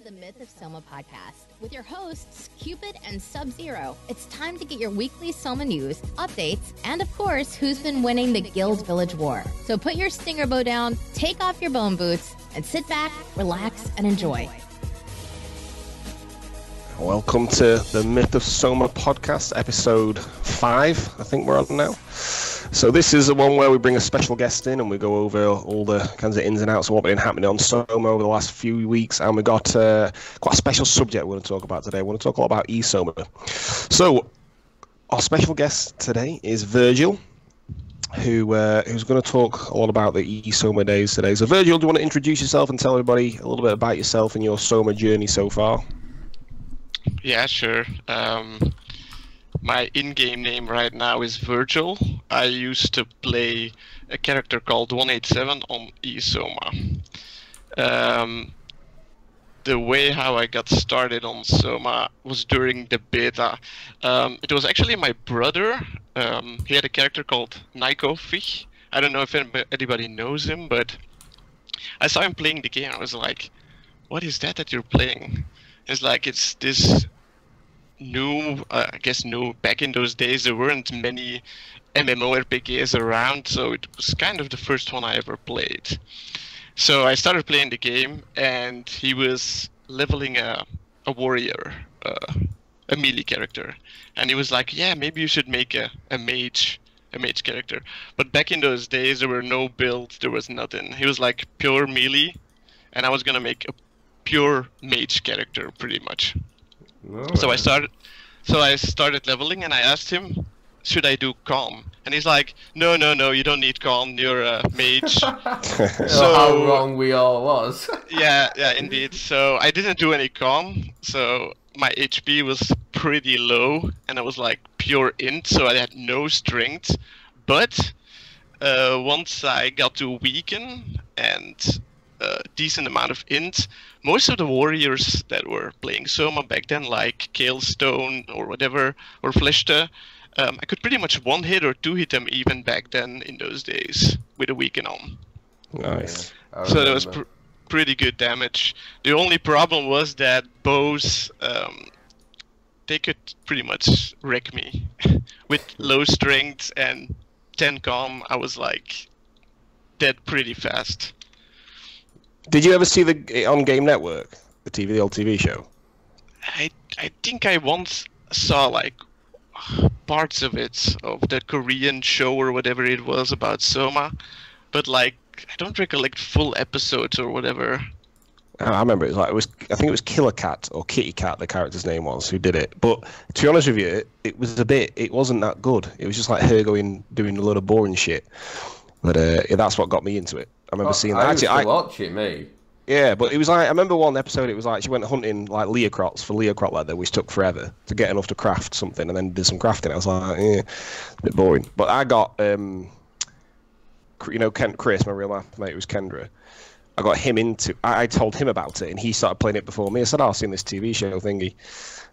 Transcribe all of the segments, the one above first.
the Myth-of-Soma podcast with your hosts, Cupid and Sub-Zero. It's time to get your weekly Soma news, updates, and of course, who's been winning the Guild Village War. So put your stinger bow down, take off your bone boots, and sit back, relax, and enjoy. Welcome to the Myth-of-Soma podcast, episode 5, I think we're on now. So this is the one where we bring a special guest in and we go over all the kinds of ins and outs of what's been happening on Soma over the last few weeks. And we got quite a special subject we're going to talk about today. We're going to talk all about e-Soma. So our special guest today is Virgil, who's going to talk a lot about the e-Soma days today. So Virgil, do you want to introduce yourself and tell everybody a little bit about yourself and your Soma journey so far? Yeah, sure. My in-game name right now is Virgil. I used to play a character called 187 on e-Soma. The way how I got started on Soma was during the beta. It was actually my brother. He had a character called Nykofi. I don't know if anybody knows him, but I saw him playing the game. I was like, what is that you're playing? It's like, it's this new, I guess new, back in those days there weren't many MMORPGs around, so it was kind of the first one I ever played. So I started playing the game, and he was leveling a warrior, a melee character. And he was like, yeah, maybe you should make a mage character. But back in those days there were no builds, there was nothing. He was like pure melee, and I was gonna make a pure mage character pretty much. Oh, so I started leveling, and I asked him, should I do calm? And he's like, no, you don't need calm, you're a mage. So how wrong we all was. yeah, indeed. So I didn't do any calm, so my HP was pretty low, and I was like pure int, so I had no strength. But once I got to weaken and a decent amount of int, most of the warriors that were playing Soma back then, like Kalestone or whatever, or Fleshta, I could pretty much one-hit or two-hit them even back then in those days with a weaken on. Nice. Yeah, so that was pretty good damage. The only problem was that bows, they could pretty much wreck me. With low strength and 10 calm, I was like dead pretty fast. Did you ever see on Game Network, the old TV show? I think I once saw like parts of it, of the Korean show or whatever it was about Soma, but like I don't recollect full episodes or whatever. I remember I think it was Killer Cat or Kitty Cat, the character's name was, who did it. But to be honest with you, it wasn't that good. It was just like her doing a lot of boring shit. But that's what got me into it. I remember seeing that. I used to watch it, me. Yeah, but it was like, I remember one episode, it was like she went hunting like leocrots for leocrot leather, which took forever to get enough to craft something, and then did some crafting. I was like, a bit boring. But I got, Chris, my real mate, was Kendra. I got him into, I told him about it, and he started playing it before me. I said, I've seen this TV show thingy.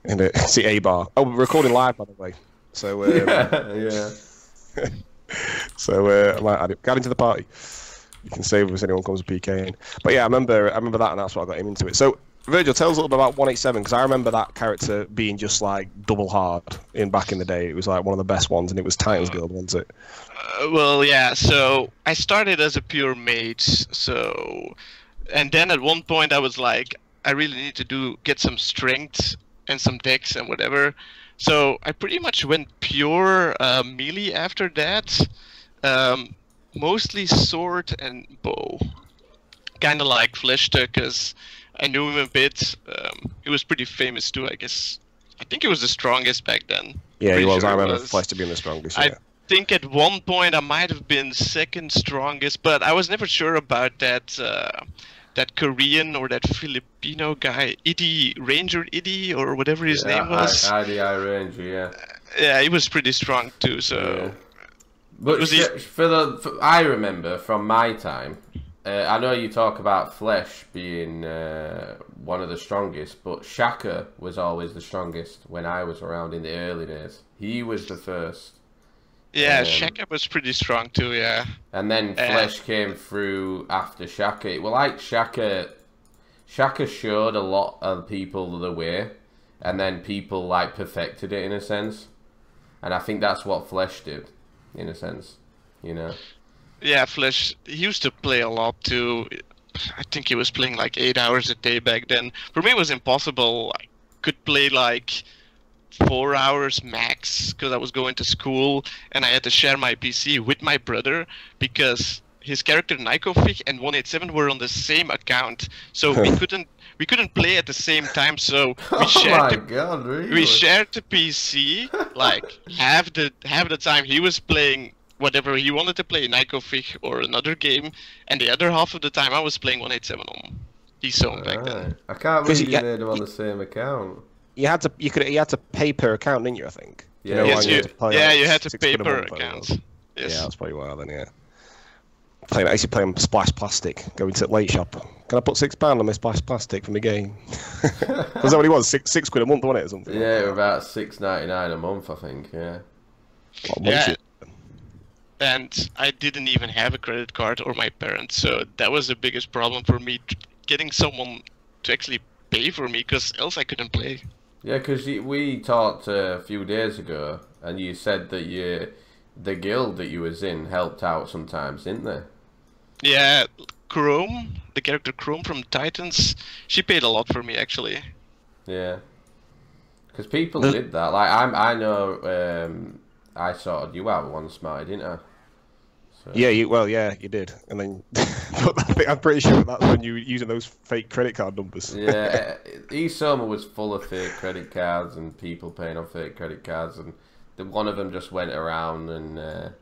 And see A-Bar. Oh, we're recording live, by the way. So, yeah. So I might add it. Got into the party. You can save us if anyone comes to PKing. But yeah, I remember that, and that's what I got him into it. So Virgil, tell us a little bit about 187, because I remember that character being just like double hard back in the day. It was like one of the best ones, and it was Titans Guild, wasn't it? Well, yeah. So I started as a pure mage. And then at one point I was like, I really need to get some strength and some dex and whatever. So I pretty much went pure melee after that. Mostly sword and bow. Kind of like Fleshta, because I knew him a bit. He was pretty famous too, I guess. I think he was the strongest back then. Yeah, he was. Sure I remember Fleshta being the strongest. Yeah. I think at one point I might have been second strongest, but I was never sure about that Korean or that Filipino guy, Ranger Iddy, or whatever his name was. IDI Ranger, yeah. Yeah, he was pretty strong too, so... Yeah. But I remember from my time, I know you talk about Flesh being one of the strongest, but Shaka was always the strongest when I was around in the early days. He was the first. Yeah, Shaka was pretty strong too, yeah. And then Flesh came through after Shaka. Well, like Shaka Shaka showed a lot of people the way, and then people like perfected it in a sense. And I think that's what Flesh did, in a sense, you know. Yeah, Flesh, he used to play a lot too. I think he was playing like 8 hours a day back then. For me, it was impossible. I could play like 4 hours max because I was going to school and I had to share my PC with my brother because his character Nykovic and 187 were on the same account, so we couldn't play at the same time. So we shared God, really? We shared the PC. Like half the time he was playing whatever he wanted to play, Nykovic or another game, and the other half of the time I was playing 187 on myth-of-soma back then. I can't believe you made them on the same account. You had to pay per account, didn't you? I think. Yeah, you know, yes, you had to £6 pay a per month, account. Yes. Yes. Yeah, that's probably why then. Yeah. I used to play on Splash Plastic. Going to the late shop. Can I put £6 on my Splash Plastic for my game? Was that what it was? £6 a month, wasn't it, or something? Yeah, it was about $6.99 a month, I think. Yeah. Yeah. And I didn't even have a credit card or my parents, so that was the biggest problem for me, getting someone to actually pay for me, because else I couldn't play. Yeah, because we talked a few days ago, and you said that the guild that you was in helped out sometimes, didn't they? Yeah, Chrome, the character Chrome from Titans, she paid a lot for me, actually. Yeah. Because people did that. Like, I know I sorted you out once, Matty, didn't I? So. Yeah, you did, and then but I'm pretty sure that's when you were using those fake credit card numbers. Yeah, myth-of-soma was full of fake credit cards and people paying on fake credit cards, and one of them just went around and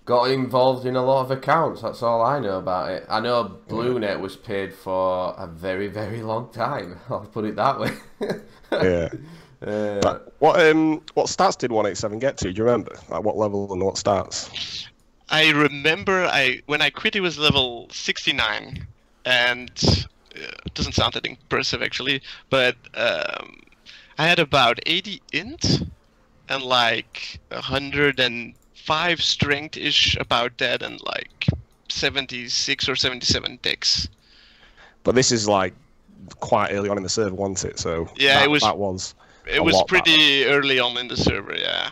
got involved in a lot of accounts. That's all I know about it. I know BlueNet was paid for a very, very long time. I'll put it that way. Yeah. What stats did 187 get to? Do you remember? Like what level and what stats? I remember when I quit, it was level 69, and it doesn't sound that impressive actually, but I had about 80 int and like 105 strength-ish, about that, and like 76 or 77 dex. But this is like quite early on in the server, wasn't it? So yeah, it was pretty early on in the server, yeah.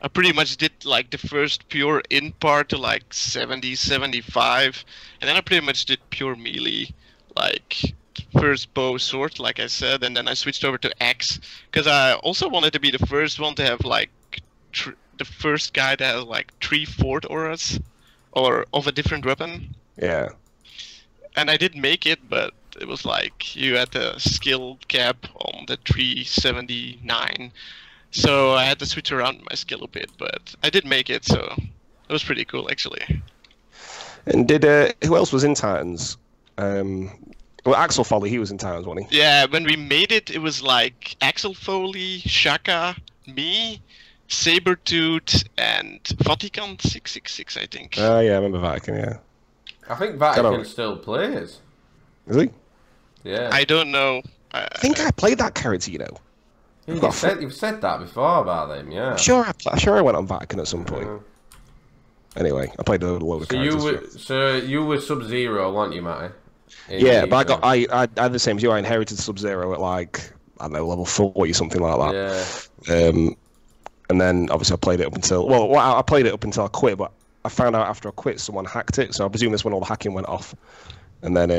I pretty much did like the first pure in part to like 70, 75, and then I pretty much did pure melee, like first bow sword, like I said, and then I switched over to axe, because I also wanted to be the first one to have like the first guy that has like 3 fort auras, or of a different weapon. Yeah. And I did make it, but it was like you had the skill cap on the 379, so I had to switch around my skill a bit, but I did make it, so it was pretty cool actually. And who else was in Titans? Well, Axel Foley, he was in Titans, wasn't he? Yeah, when we made it, it was like Axel Foley, Shaka, me, Sabertooth, and Vatican 666, I think. Yeah, I remember Vatican, yeah. I think Vatican still plays. Is he? Yeah. I don't know. I think I played that character, you know. Yeah, you've said that before about them, yeah. I'm sure I went on Vatican at some point. Anyway, I played a load of characters. So you were Sub-Zero, weren't you, Matty? Yeah, but I had the same as you. I inherited Sub-Zero at like, I don't know, level 40, something like that. Yeah. And then obviously I played it up until I played it up until I quit, but I found out after I quit someone hacked it, so I presume that's when all the hacking went off. And then I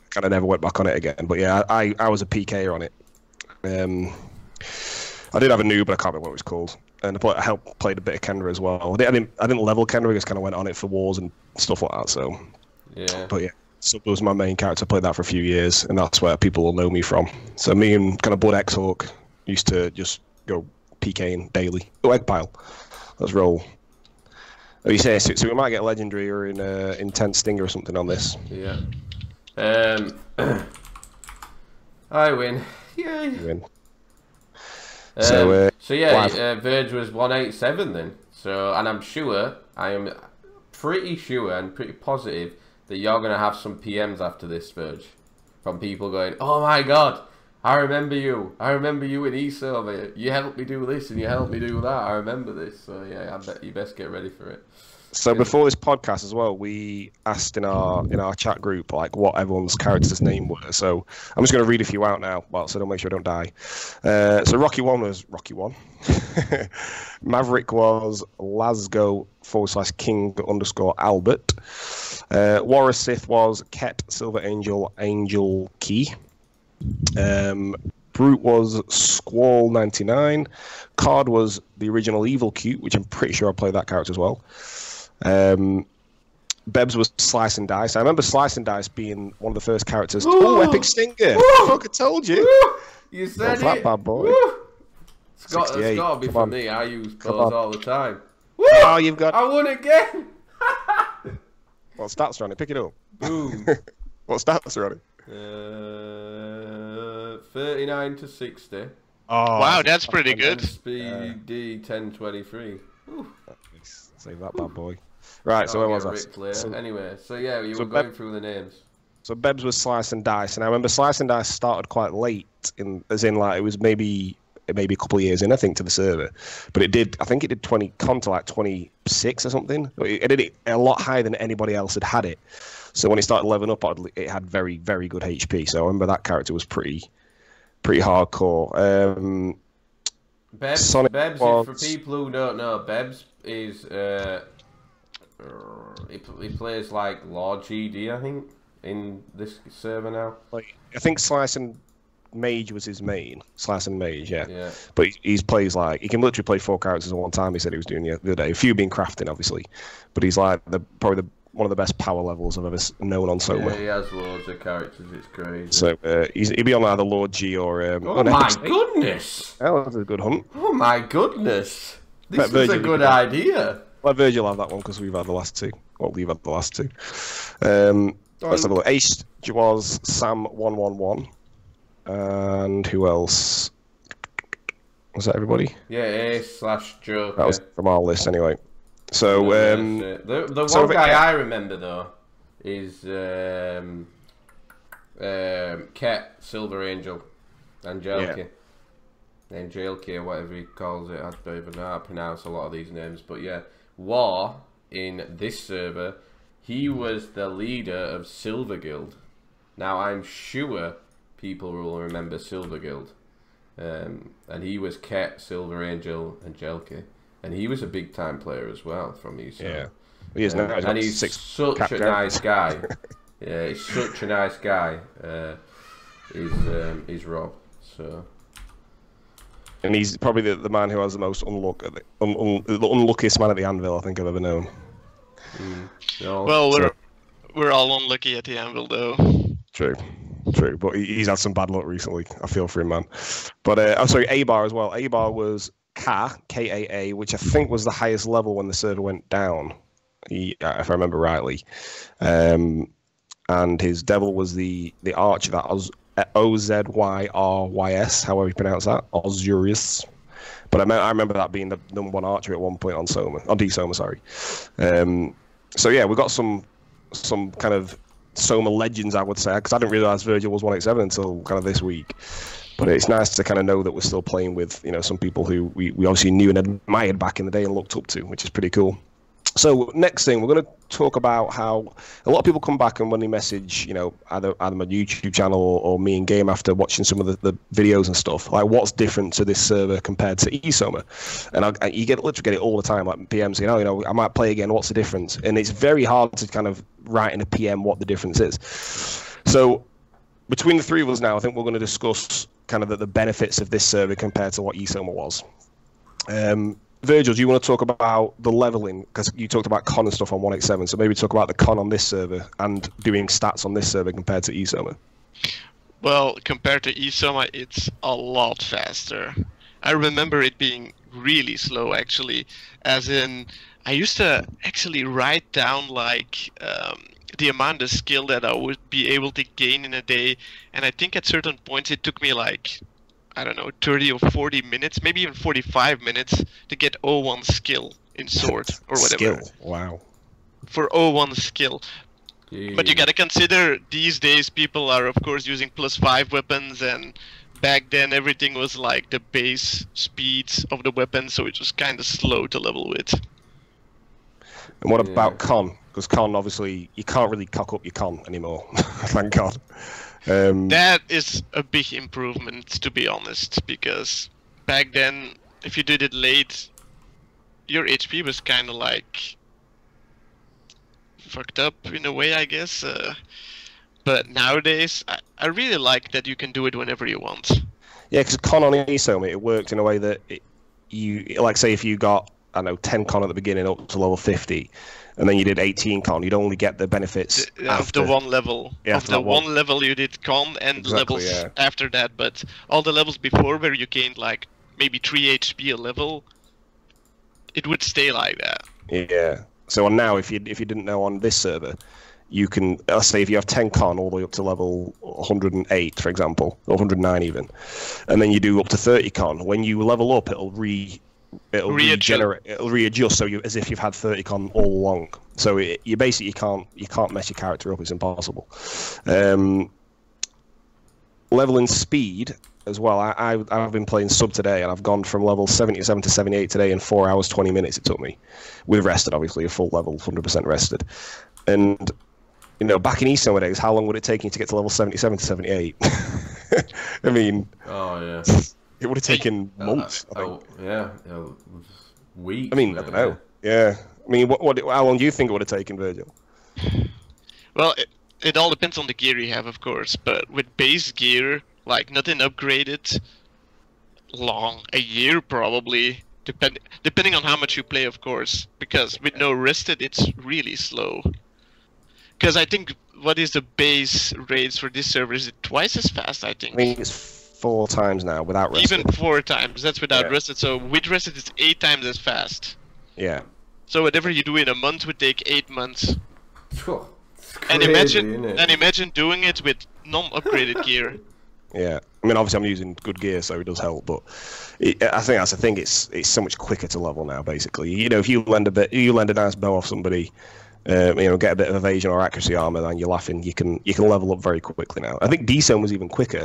kind of never went back on it again. But yeah, I was a PKer on it. I did have a noob, but I can't remember what it was called. And I played a bit of Kendra as well. I didn't level Kendra, I just kind of went on it for wars and stuff like that. So yeah. But yeah, Sub was my main character. I played that for a few years, and that's where people will know me from. So me and kind of Blood X-Hawk used to just go PKing daily. Oh, egg pile. Let's roll. Oh, you say so we might get legendary or in intense stinger or something on this. Yeah. I win. Yay. You win. So yeah, Verge was 187 then. So, and I am pretty sure and pretty positive that you're gonna have some PMs after this, Verge, from people going, "Oh my God, I remember you. I remember you in myth-of-soma. You helped me do this and you helped me do that. I remember this." So yeah, I bet you best get ready for it. So before this podcast as well, we asked in our chat group like what everyone's character's name were. So I'm just going to read a few out now, so don't make sure I don't die. So Rocky 1 was Rocky 1. Maverick was Lasgo/King_Albert. Warrior Sith was Ket Silver Angel Key. Brute was Squall 99. Card was the original Evil Cute, which I'm pretty sure I played that character as well. Bebs was Slice and Dice. I remember Slice and Dice being one of the first characters. Oh, Epic Stinger! Fuck, I told you. You said it. That bad boy. It's got to be for me. I use those all the time. Oh, you've got. I won again. What stats are on it? Pick it up. Boom. What stats are on it? 39 to 60. Oh, wow, that's pretty good. Speed D 1023. Save that bad boy. Right, so where was I? Anyway, so yeah, you were going through the names. So Bebs was Slice and Dice, and I remember Slice and Dice started quite late, as in like it was maybe a couple of years in, I think, to the server. But I think it did 20 to like 26 or something. It did it a lot higher than anybody else had it. So when it started leveling up, it had very, very good HP. So I remember that character was pretty hardcore. Bebs, was... for people who don't know, Bebs is he plays like Lord GD, I think, in this server now. Like I think Slice and Mage was his main. Slice and Mage, yeah. But he plays like he can literally play 4 characters at one time. He said he was doing the other day. A few being crafting, obviously, but he's like probably one of the best power levels I've ever known on Soma. Yeah, he has loads of characters. It's crazy. So he'd be on either Lord G or. Oh my goodness! That was a good hunt. Oh my goodness! This is a good idea. Let Virgil have that one because we've had the last 2. Well, we've had the last 2. Let's have a look. Ace was Sam 111, and who else? Was that everybody? Yeah, Ace/Joker. That was from our list anyway. So the one guy I remember though is Ket Silver Angel Angelki. Angelki or whatever he calls it. I don't even know how to pronounce a lot of these names, but yeah. War in this server, he was the leader of Silver Guild. Now I'm sure people will remember Silver Guild. And he was Ket Silver Angel Angelki. And he was a big time player as well from ESO. Yeah, he is now. And he's such a nice guy. Yeah, he's such a nice guy. He's Rob. So. And he's probably the man who has the most the unluckiest man at the anvil I think I've ever known. No. Well, we're all unlucky at the anvil though. True. But he's had some bad luck recently. I feel for him, man. But I'm sorry, A-Bar as well. A-Bar was Kaa, which I think was the highest level when the server went down, if I remember rightly. And his devil was the archer, that was Ozyrys, however you pronounce that, Ozyrys. But I remember that being the number 1 archer at one point on D-Soma, sorry. So yeah, we've got some kind of Soma legends, I would say, because I didn't realise Virgil was 187 until kind of this week. But it's nice to kind of know that we're still playing with, some people who we obviously knew and admired back in the day and looked up to, which is pretty cool. So next thing, we're going to talk about how a lot of people come back and when they message, either my YouTube channel or me in game after watching some of the videos and stuff, like what's different to this server compared to eSoma. And you literally get it all the time, like PMs saying, I might play again, what's the difference? And it's very hard to kind of write in a PM what the difference is. So between the 3 of us now, I think we're going to discuss kind of the benefits of this server compared to what eSoma was. Virgil, do you want to talk about the leveling? Because you talked about con and stuff on 187, so maybe talk about the con on this server and doing stats on this server compared to eSoma. Well, compared to eSoma, it's a lot faster. I remember it being really slow, actually, as in I used to actually write down like the amount of skill that I would be able to gain in a day, and I think at certain points it took me like, I don't know, 30 or 40 minutes, maybe even 45 minutes to get 01 skill in sword or whatever. Skill, wow. For 01 skill. Jeez. But you gotta consider these days people are of course using +5 weapons, and back then everything was like the base speeds of the weapon, so it was kind of slow to level with. And what about con? Because con, obviously, you can't really cock up your con anymore. Thank God. That is a big improvement, to be honest, because back then, if you did it late, your HP was kind of like fucked up in a way, I guess. But nowadays, I really like that you can do it whenever you want. Yeah, because con on ESOMA, it worked in a way that you, like, say if you got, I don't know, 10 con at the beginning up to level 50, and then you did 18 con, you'd only get the benefits of the one level. Yeah, of the one level you did con and levels after that, but all the levels before where you gained like maybe 3 HP a level, it would stay like that. Yeah. So on now, if you didn't know, on this server, you can, let's say if you have 10 con all the way up to level 108, for example, or 109 even, and then you do up to 30 con, when you level up, it'll regenerate, it'll readjust, so as if you've had 30 con all along. So you basically can't mess your character up. It's impossible. Leveling speed as well. I've been playing sub today, and I've gone from level 77 to 78 today in 4 hours 20 minutes. It took me, with rested, obviously, a full level, 100% rested. And you know, back in ESOMA days, how long would it take you to get to level 77 to 78? I mean, it would have taken months. I think. Weeks. I mean, I don't know. Yeah. I mean, how long do you think it would have taken, Virgil? Well, it all depends on the gear you have, of course. But with base gear, like nothing upgraded, a year probably. Depending on how much you play, of course. Because with no rested, it's really slow. Because I think, what is the base rates for this server? Is it twice as fast, I think? I think it's 4 times now without rested. Even 4 times, that's without rested. So with rested, it's 8 times as fast. Yeah. So whatever you do in a month would take 8 months. Crazy, and imagine doing it with non-upgraded gear. Yeah, I mean, obviously I'm using good gear, so it does help. But I think that's the thing. It's so much quicker to level now. Basically, you know, if you lend a nice bow off somebody, you know, get a bit of evasion or accuracy armor, then you're laughing. You can level up very quickly now. I think D-Zone was even quicker.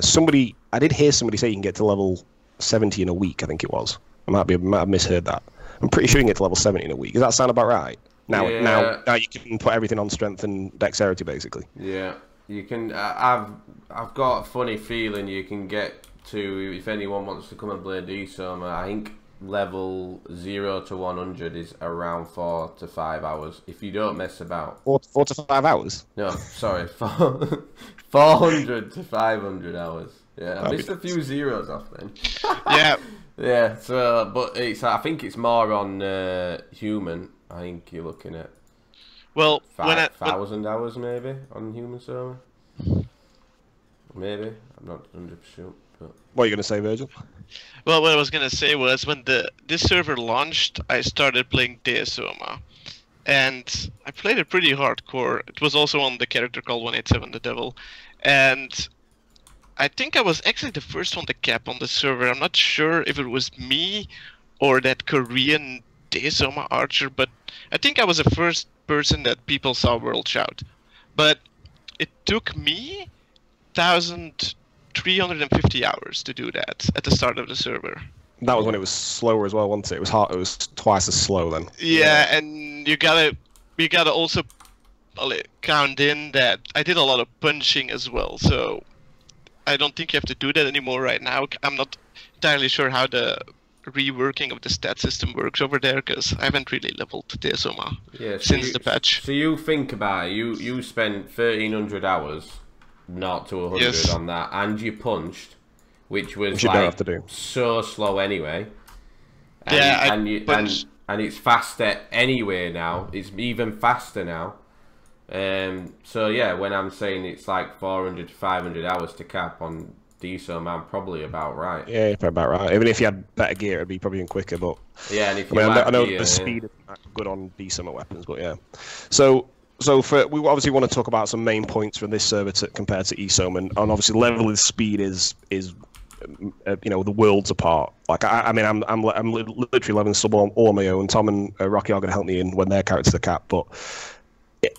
I did hear somebody say you can get to level 70 in a week. I think it was. I might have misheard that. I'm pretty sure you can get to level 70 in a week. Does that sound about right? Now you can put everything on strength and dexterity, basically. Yeah, you can. I've got a funny feeling you can get to, if anyone wants to come and play D-Soma, I think level 0 to 100 is around 4 to 5 hours if you don't mess about. 4 to 5 hours? No, sorry, 400 to 500 hours. Yeah, I missed a few zeros off then. Yeah. Yeah, so, but I think it's more on human. I think you're looking at 5,000 hours maybe on human server. Maybe, I'm not 100%. But... What are you going to say, Virgil? Well, what I was going to say was when this server launched, I started playing D-Soma. And I played it pretty hardcore. It was also on the character called 187 the Devil. And I think I was actually the first one to cap on the server. I'm not sure if it was me or that Korean D-Soma archer, but I think I was the first person that people saw World Shout. But it took me 1,350 hours to do that at the start of the server. That was when it was slower as well, wasn't it? It was hard. It was twice as slow then. Yeah, and you gotta also count in that I did a lot of punching as well, so I don't think you have to do that anymore right now. I'm not entirely sure how the reworking of the stat system works over there, because I haven't really leveled D-Soma since the patch. So you think about it, you spent 1,300 hours, not to 100 on that, and you punched, which was so slow anyway. And, and it's faster anyway now. It's even faster now. So yeah, when I'm saying it's like 400 to 500 hours to cap on D-Soma, I'm probably about right. Yeah, you're about right. Even if you had better gear, it'd be probably even quicker. But yeah, and if you I know the speed is good on D-Soma weapons, but yeah. So we obviously want to talk about some main points from this server compared to ESOM, and obviously leveling speed is you know, the worlds apart. Like I mean, I'm literally leveling sub all on my own. Tom and Rocky are going to help me in when their characters are capped, but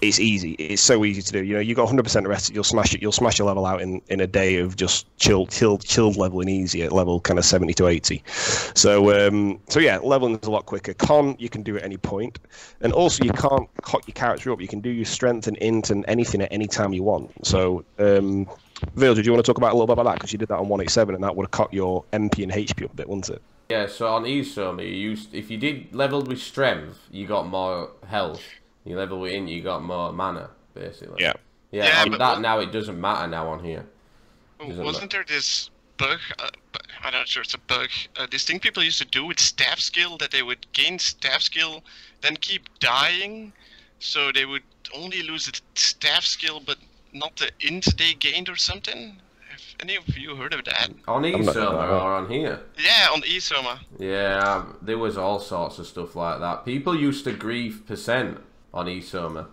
it's easy. It's so easy to do. You know, you got 100% arrested, you'll smash it. You'll smash your level out in a day of just chilled leveling easy at level kind of 70 to 80. So yeah, leveling is a lot quicker. Con, you can do at any point, and also you can't hot your character up. You can do your strength and int and anything at any time you want. So, Vil, did you want to talk about a little bit about that? Because you did that on 187, and that would have cut your MP and HP up a bit, wouldn't it? Yeah. So on myth-of-soma, if you did leveled with strength, you got more health. You level with int, you got more mana, basically. Yeah. Yeah, on that now, it doesn't matter now on here. Wasn't there this bug, I'm not sure it's a bug, this thing people used to do with staff skill, that they would gain staff skill, then keep dying, so they would only lose the staff skill, but not the int they gained or something? Have any of you heard of that? On myth-of-soma or on here? Yeah, on myth-of-soma. Yeah, there was all sorts of stuff like that. People used to grieve percent on myth-of-soma.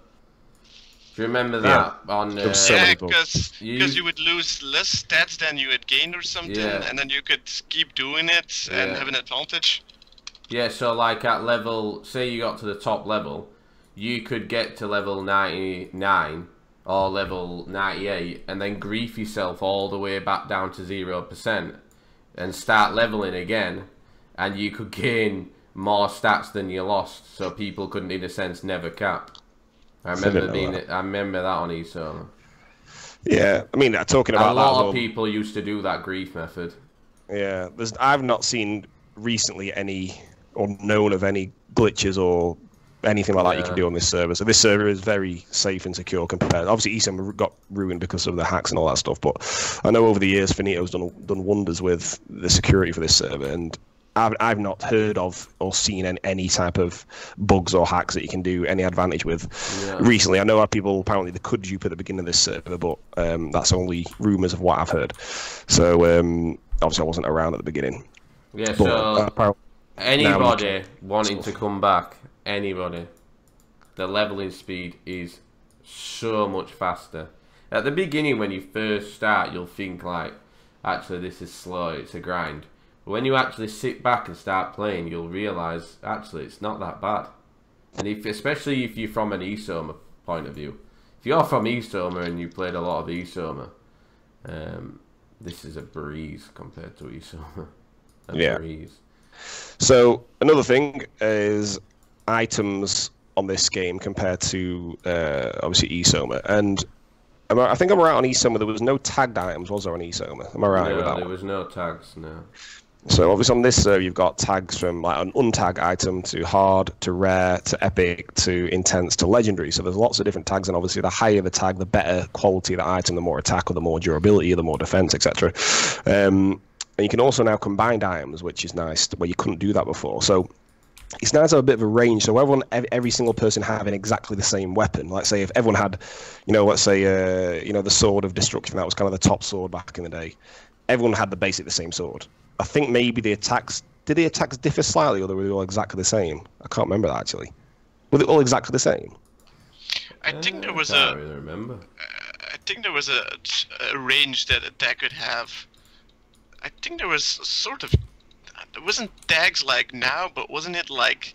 Do you remember that? Yeah, on yeah, because you would lose less stats than you had gained or something, and then you could keep doing it and have an advantage. Yeah, so like at level, say you got to the top level, you could get to level 99 or level 98 and then grief yourself all the way back down to 0% and start leveling again, and you could gain more stats than you lost, so people couldn't, in a sense, never cap. I remember that on myth-of-soma. Yeah, I mean, talking about a lot of people used to do that grief method. Yeah, I've not seen recently any or known of any glitches or anything like that you can do on this server. So this server is very safe and secure compared. Obviously, myth-of-soma got ruined because of the hacks and all that stuff, but I know over the years Finito's done wonders with the security for this server, and I've not heard of or seen any type of bugs or hacks that you can do any advantage with recently. I know our people apparently they could dupe at the beginning of this server, but that's only rumours of what I've heard. So obviously I wasn't around at the beginning. Yeah, but, so anybody wanting to come back, anybody, the leveling speed is so much faster. At the beginning when you first start, you'll think like, actually this is slow, it's a grind. But when you actually sit back and start playing, you'll realise, actually, it's not that bad. And especially if you're from an myth-of-soma point of view. If you're from myth-of-soma and you played a lot of myth-of-soma, this is a breeze compared to myth-of-soma. A breeze. So, another thing is items on this game compared to, obviously, myth-of-soma. And I think I'm right on myth-of-soma, there was no tagged items, was there, on myth-of-soma? Am I right with that? No, there was no tags, no. So obviously on this server you've got tags from like an untagged item to hard to rare to epic to intense to legendary. So there's lots of different tags, and obviously the higher the tag, the better quality of the item, the more attack or the more durability, the more defense, etc. And you can also now combine items, which is nice, where you couldn't do that before. So it's nice to have a bit of a range. So every single person having exactly the same weapon. Like say if everyone had, let's say the sword of destruction, that was kind of the top sword back in the day. Everyone had the same sword. I think maybe the attacks differ slightly, or were they all exactly the same? I can't remember that actually. Were they all exactly the same? I think there was I really remember. I think there was a range that attack could have. I think there was sort of. There wasn't tags like now, but wasn't it like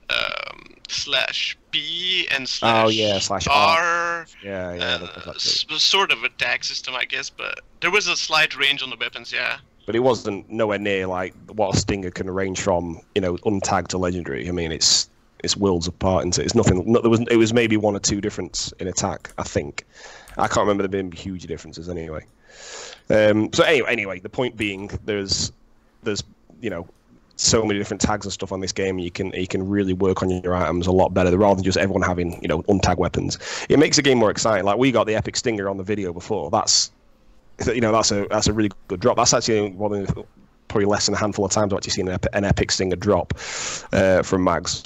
/B and /R? Sort of a tag system, I guess, but there was a slight range on the weapons, yeah. But it wasn't nowhere near like what a Stinger can range from, untagged to legendary. I mean, it's worlds apart, and it's nothing. It was maybe one or two difference in attack. I think I can't remember there being huge differences anyway. So anyway, the point being, there's so many different tags and stuff on this game. You can really work on your items a lot better rather than just everyone having untagged weapons. It makes the game more exciting. Like we got the epic Stinger on the video before. That's a really good drop. That's actually one of the, probably less than a handful of times I've actually seen an epic Stinger drop from mags.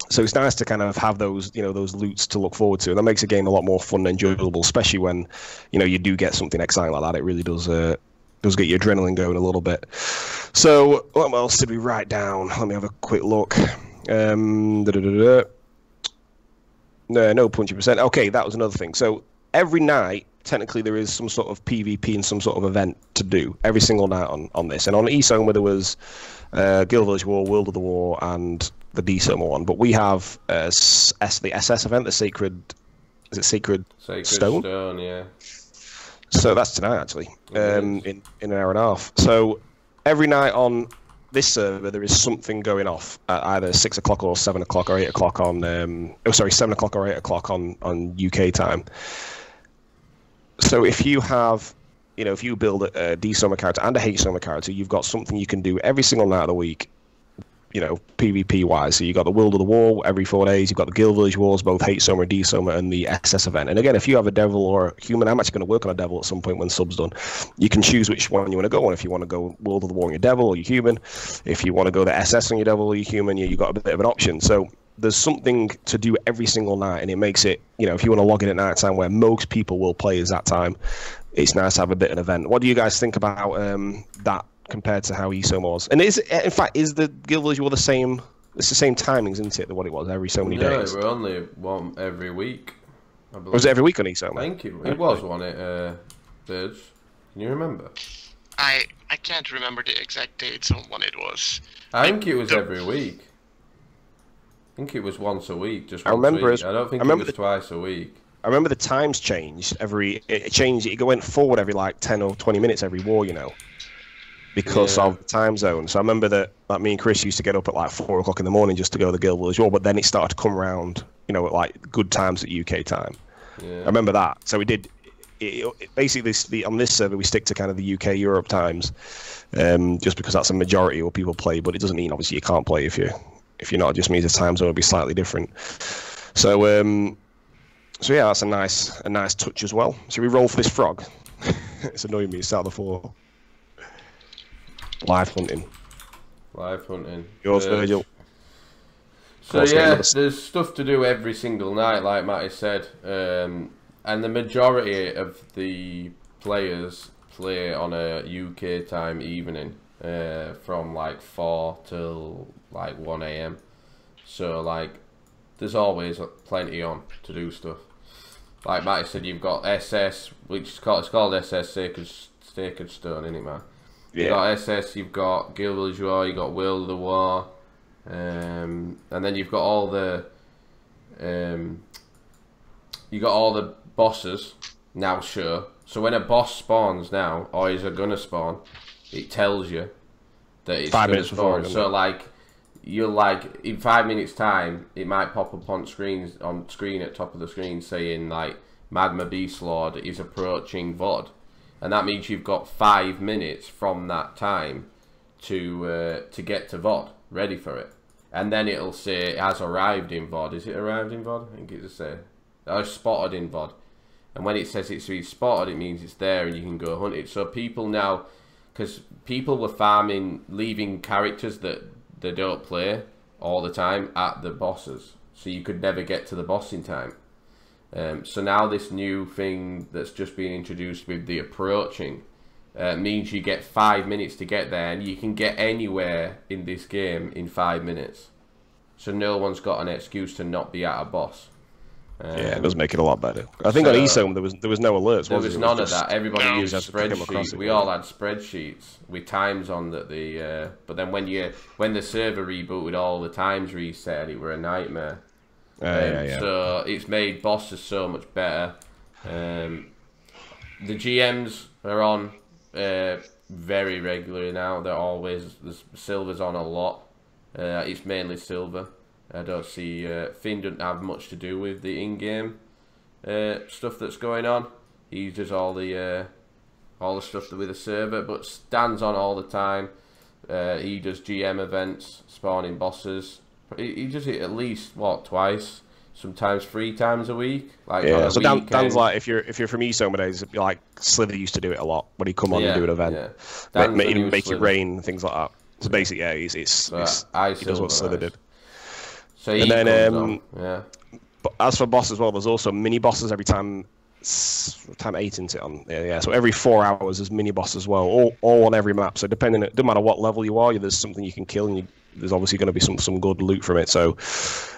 So it's nice to kind of have those those loots to look forward to, and that makes the game a lot more fun and enjoyable, especially when you do get something exciting like that. It really does get your adrenaline going a little bit. So what else did we write down? Let me have a quick look. No punching percent. Okay, that was another thing. So every night, technically, there is some sort of PvP and some sort of event to do every single night on this. And on myth-of-soma, there was Guild Village War, World of the War, and the myth-of-soma one. But we have the SS event, the Sacred is it Sacred Sacred Stone? Stone, yeah. So that's tonight, actually, in an hour and a half. So every night on this server, there is something going off at either 6 o'clock or 7 o'clock or 8 o'clock on... 7 o'clock or 8 o'clock on UK time. So if you have... if you build a D-Soma character and a H-Soma character, you've got something you can do every single night of the week, PvP-wise. So you've got the World of the War every 4 days, you've got the Guild Village Wars, both H-Soma and D-Soma, and the SS event. And again, if you have a Devil or a Human, I'm actually going to work on a Devil at some point when sub's done. You can choose which one you want to go on. If you want to go World of the War on your Devil or your Human, if you want to go the SS on your Devil or your Human, you've got a bit of an option. So there's something to do every single night, and it makes it, if you want to log in at night time where most people will play is that time, it's nice to have a bit of an event. What do you guys think about that compared to how E-Soma was? And is the Guild Village War the same? It's the same timings, isn't it, than what it was every so many days? No, we're only one every week, I believe. Was it every week on E-Soma? I think it was one at Verge. Can you remember? I can't remember the exact dates on when it was. I think it was every week. I think it was once a week, just once I remember a week. I don't think it was twice a week. I remember the times changed it went forward every 10 or 20 minutes every war, because of the time zone. So I remember that me and Chris used to get up at 4 o'clock in the morning just to go to the Guild Village War, but then it started to come around, at good times at UK time. Yeah. I remember that. So we did basically on this server we stick to kind of the UK Europe times, just because that's a majority of what people play, but it doesn't mean obviously you can't play if you're not. It just means the time zone will be slightly different. So yeah, that's a nice touch as well. Should we roll for this frog? It's annoying me. It's out of the floor. Live hunting. Yours, Virgil. So yeah, there's stuff to do every single night, like Matty said, and the majority of the players play on a UK time evening, from 4 till 1 AM. So there's always plenty on to do stuff. Like Matty said, you've got SS, which is called SS Sacred Stone, isn't it, man? You've got SS, you've got Guild Village War, you've got World of the War, and then you've got all the bosses now. Sure. So when a boss spawns now, or is gonna spawn, it tells you that it's 5 minutes before. So you're in 5 minutes time, it might pop up on screen at top of the screen saying Magma Beast Lord is approaching VOD. And that means you've got 5 minutes from that time to get to VOD, ready for it. And then it'll say it has arrived in VOD. Is it arrived in VOD? I think it's say spotted in VOD. And when it says it's been spotted, it means it's there and you can go hunt it. So people now, because people were leaving characters that they don't play all the time at the bosses, so you could never get to the boss in time. So now this new thing that's just been introduced with the approaching means you get 5 minutes to get there, and you can get anywhere in this game in 5 minutes. So no one's got an excuse to not be at a boss. Yeah, it does make it a lot better. I think on E-Soma there was no alerts. There was none of that. Everybody used spreadsheets. We all had spreadsheets with times on that. But then when the server rebooted, all the times reset, and it were a nightmare. So it's made bosses so much better. The GMs are on very regularly now. They're always, the silver's on a lot. It's mainly silver. I don't see Finn doesn't have much to do with the in-game stuff that's going on. He does all the stuff with the server, but Stan's on all the time. He does GM events, spawning bosses. He does it at least twice, sometimes 3 times a week. So Dan's if you're from E-Soma days, Slither used to do it a lot when he come on and do an event, make it rain and things like that. So basically, he does what Slither did. So and then, but as for boss as well, there's also mini bosses every time 8 into it on. Yeah. So every 4 hours there's mini boss as well, all on every map. So it doesn't matter what level you are, there's something you can kill, and there's obviously going to be some good loot from it. So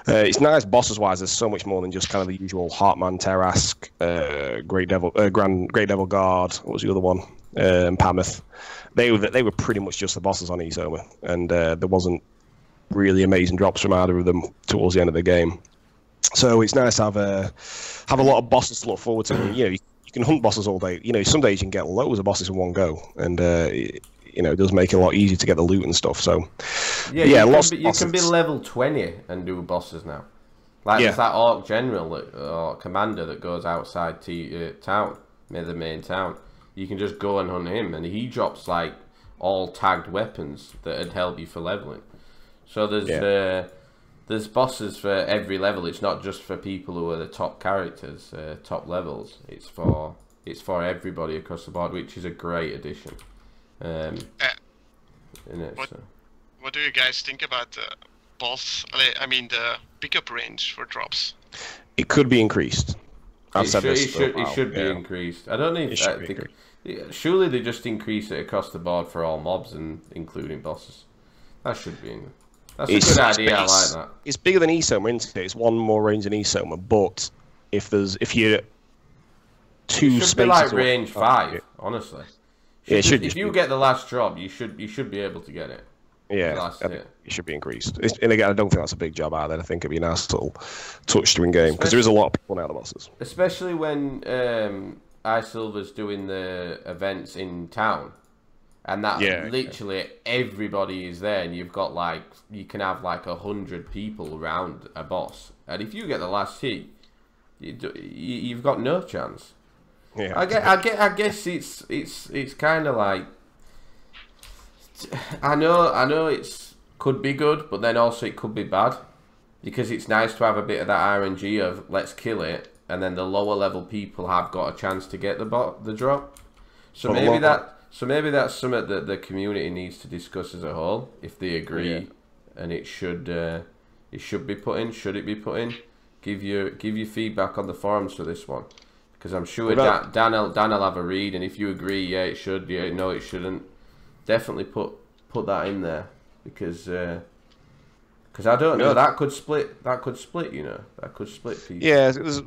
it's nice bosses wise. There's so much more than just kind of the usual Heartman, Terrask, Great Devil Guard. What was the other one? Pammoth. They were pretty much just the bosses on E-Soma, and there wasn't really amazing drops from either of them towards the end of the game. So it's nice to have a lot of bosses to look forward to. And, you can hunt bosses all day. Some days you can get loads of bosses in one go, and it does make it a lot easier to get the loot and stuff. So yeah, you can be level 20 and do bosses now. Like there's that Orc General or Commander that goes outside town, the main town. You can just go and hunt him, and he drops like all tagged weapons that'd help you for leveling. So there's bosses for every level. It's not just for people who are the top characters, top levels. It's for everybody across the board, which is a great addition. What do you guys think about the boss? The pickup range for drops. It could be increased. It should be increased. I don't know if surely they just increase it across the board for all mobs and including bosses. That should be. That's a good idea. I like that. It's bigger than Soma, isn't it? It's one more range than Soma, but if you're two spaces, it should be like range 5, honestly. It should. If you get the last drop, you should be able to get it. Yeah, it should be increased. And again, I don't think that's a big job either. I think it'd be a nice little touch to in game because there is a lot of people now, the bosses. Especially when iSilver's doing the events in town, and that literally everybody is there, and you've got you can have 100 people around a boss, and if you get the last hit, you've got no chance. Yeah, I guess it's kind of like. I know it's could be good, but then also it could be bad, because it's nice to have a bit of that RNG of let's kill it, and then the lower level people have got a chance to get the drop. So maybe that's something that the community needs to discuss as a whole, if they agree, and it should be put in. Should it be put in? Give your feedback on the forums for this one, because I'm sure Dan will have a read, and if you agree, yeah, it should. Yeah, no, it shouldn't. Definitely put that in there, because I don't know, that could split that could split people. Yeah, there's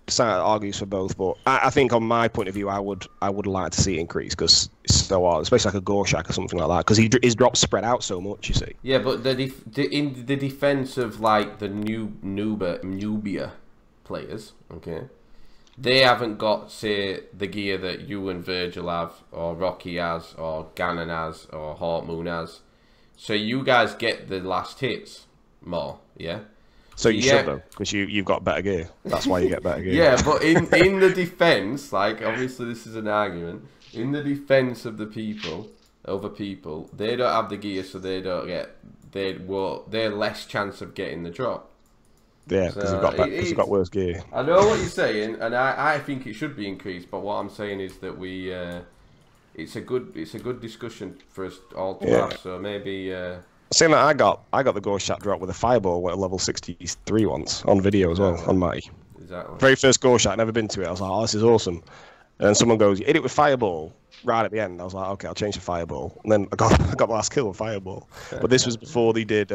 side that argues for both, but I think on my point of view, I would like to see it increase, because it's so hard, especially like a Gorshak or something like that, because his drops spread out so much, you see. Yeah, but in the defense of the Nubia players, okay, they haven't got, say, the gear that you and Virgil have, or Rocky has, or Ganon has, or Hawkmoon has. So you guys get the last hits more, yeah? So you should, though, because you've got better gear. That's why you get better gear. Yeah, but in the defense, obviously this is an argument, in the defense of other people, they don't have the gear, so they're less chance of getting the drop. Yeah, because you've got worse gear. I know what you're saying, and I think it should be increased. But what I'm saying is that it's a good discussion for us all to have. So maybe. Saying that, I got the Gorshak drop with a fireball at level 63 once on video as well on Matty. Exactly. Very first Gorshak, never been to it. I was like, oh, this is awesome. And then someone goes, you hit it with fireball. Right at the end, I was like, okay, I'll change to fireball. And then I got the last kill with fireball. But this was before they did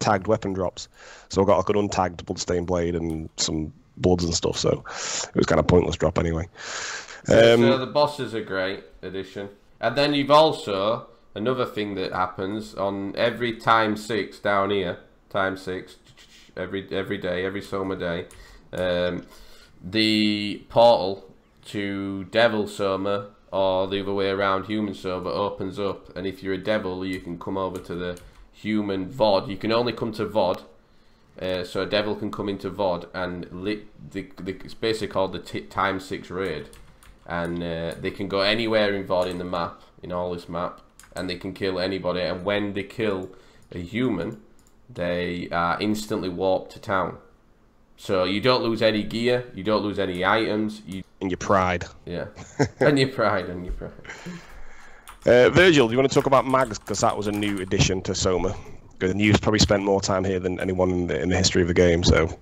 tagged weapon drops. So I got like an untagged bloodstained blade and some bloods and stuff. So it was kind of pointless drop anyway. So the bosses are great addition. And then you've also, another thing that happens on every time 6 down here, time 6, every day, every Soma day, the portal to Devil Soma, or the other way around, human Soma, opens up, and if you're a devil, you can come over to the human VOD. You can only come to VOD, so a devil can come into VOD, and it's basically called the time 6 raid, and they can go anywhere in VOD in the map, in all this map, and they can kill anybody, and when they kill a human, they are instantly warped to town. So you don't lose any gear, you don't lose any items. And your pride. Yeah, and your pride, Virgil, do you want to talk about mags? Because that was a new addition to Soma. And you've probably spent more time here than anyone in the history of the game, so...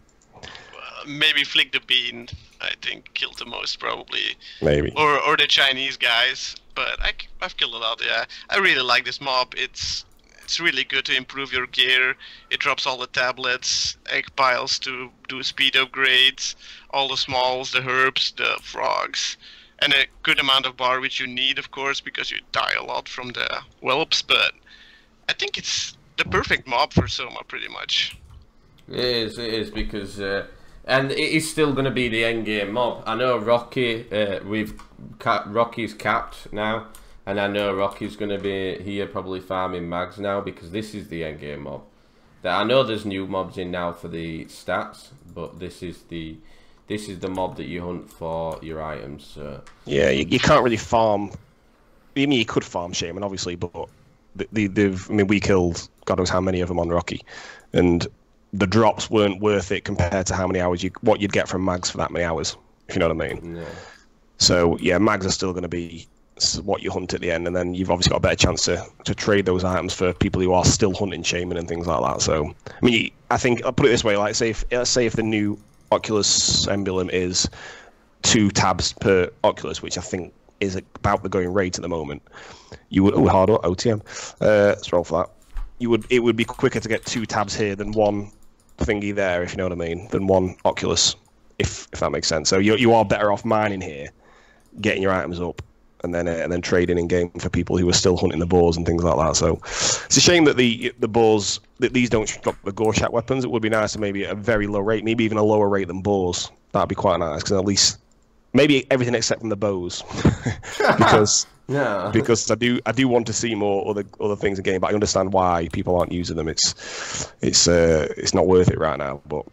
Maybe Flick the Bean, I think, killed the most, probably. Maybe. Or the Chinese guys, but I've killed a lot, yeah. I really like this mob. It's really good to improve your gear. It drops all the tablets, egg piles to do speed upgrades, all the smalls, the herbs, the frogs, and a good amount of bar, which you need, of course, because you die a lot from the whelps. But I think it's the perfect mob for Soma, pretty much. It is because And it is still going to be the end game mob. I know Rocky, Rocky's capped now, and I know Rocky's going to be here probably farming mags now because this is the end game mob. I know there's new mobs in now for the stats, but this is the mob that you hunt for your items. So. Yeah, you can't really farm. I mean, you could farm Shaman, obviously, but we killed God knows how many of them on Rocky, and the drops weren't worth it compared to how many hours what you'd get from mags for that many hours, if you know what I mean. Yeah. So yeah, mags are still going to be what you hunt at the end, and then you've obviously got a better chance to trade those items for people who are still hunting Shaman and things like that. So I mean, I think I'll put it this way: like, let's say if the new Oculus emblem is 2 tabs per Oculus, which I think is about the going rate at the moment, you would hard OTM. Let's roll for that. It would be quicker to get 2 tabs here than 1 thingy there, if you know what I mean, than 1 Oculus, if that makes sense. So you are better off mining here, getting your items up, and then trading in game for people who are still hunting the boars and things like that. So it's a shame that the boars, that these don't drop the Gorshat weapons. It would be nice to maybe at a very low rate, maybe even a lower rate than boars. That'd be quite nice, because at least maybe everything except from the bows, because. Yeah, because I do want to see more other things in game, but I understand why people aren't using them. It's not worth it right now, but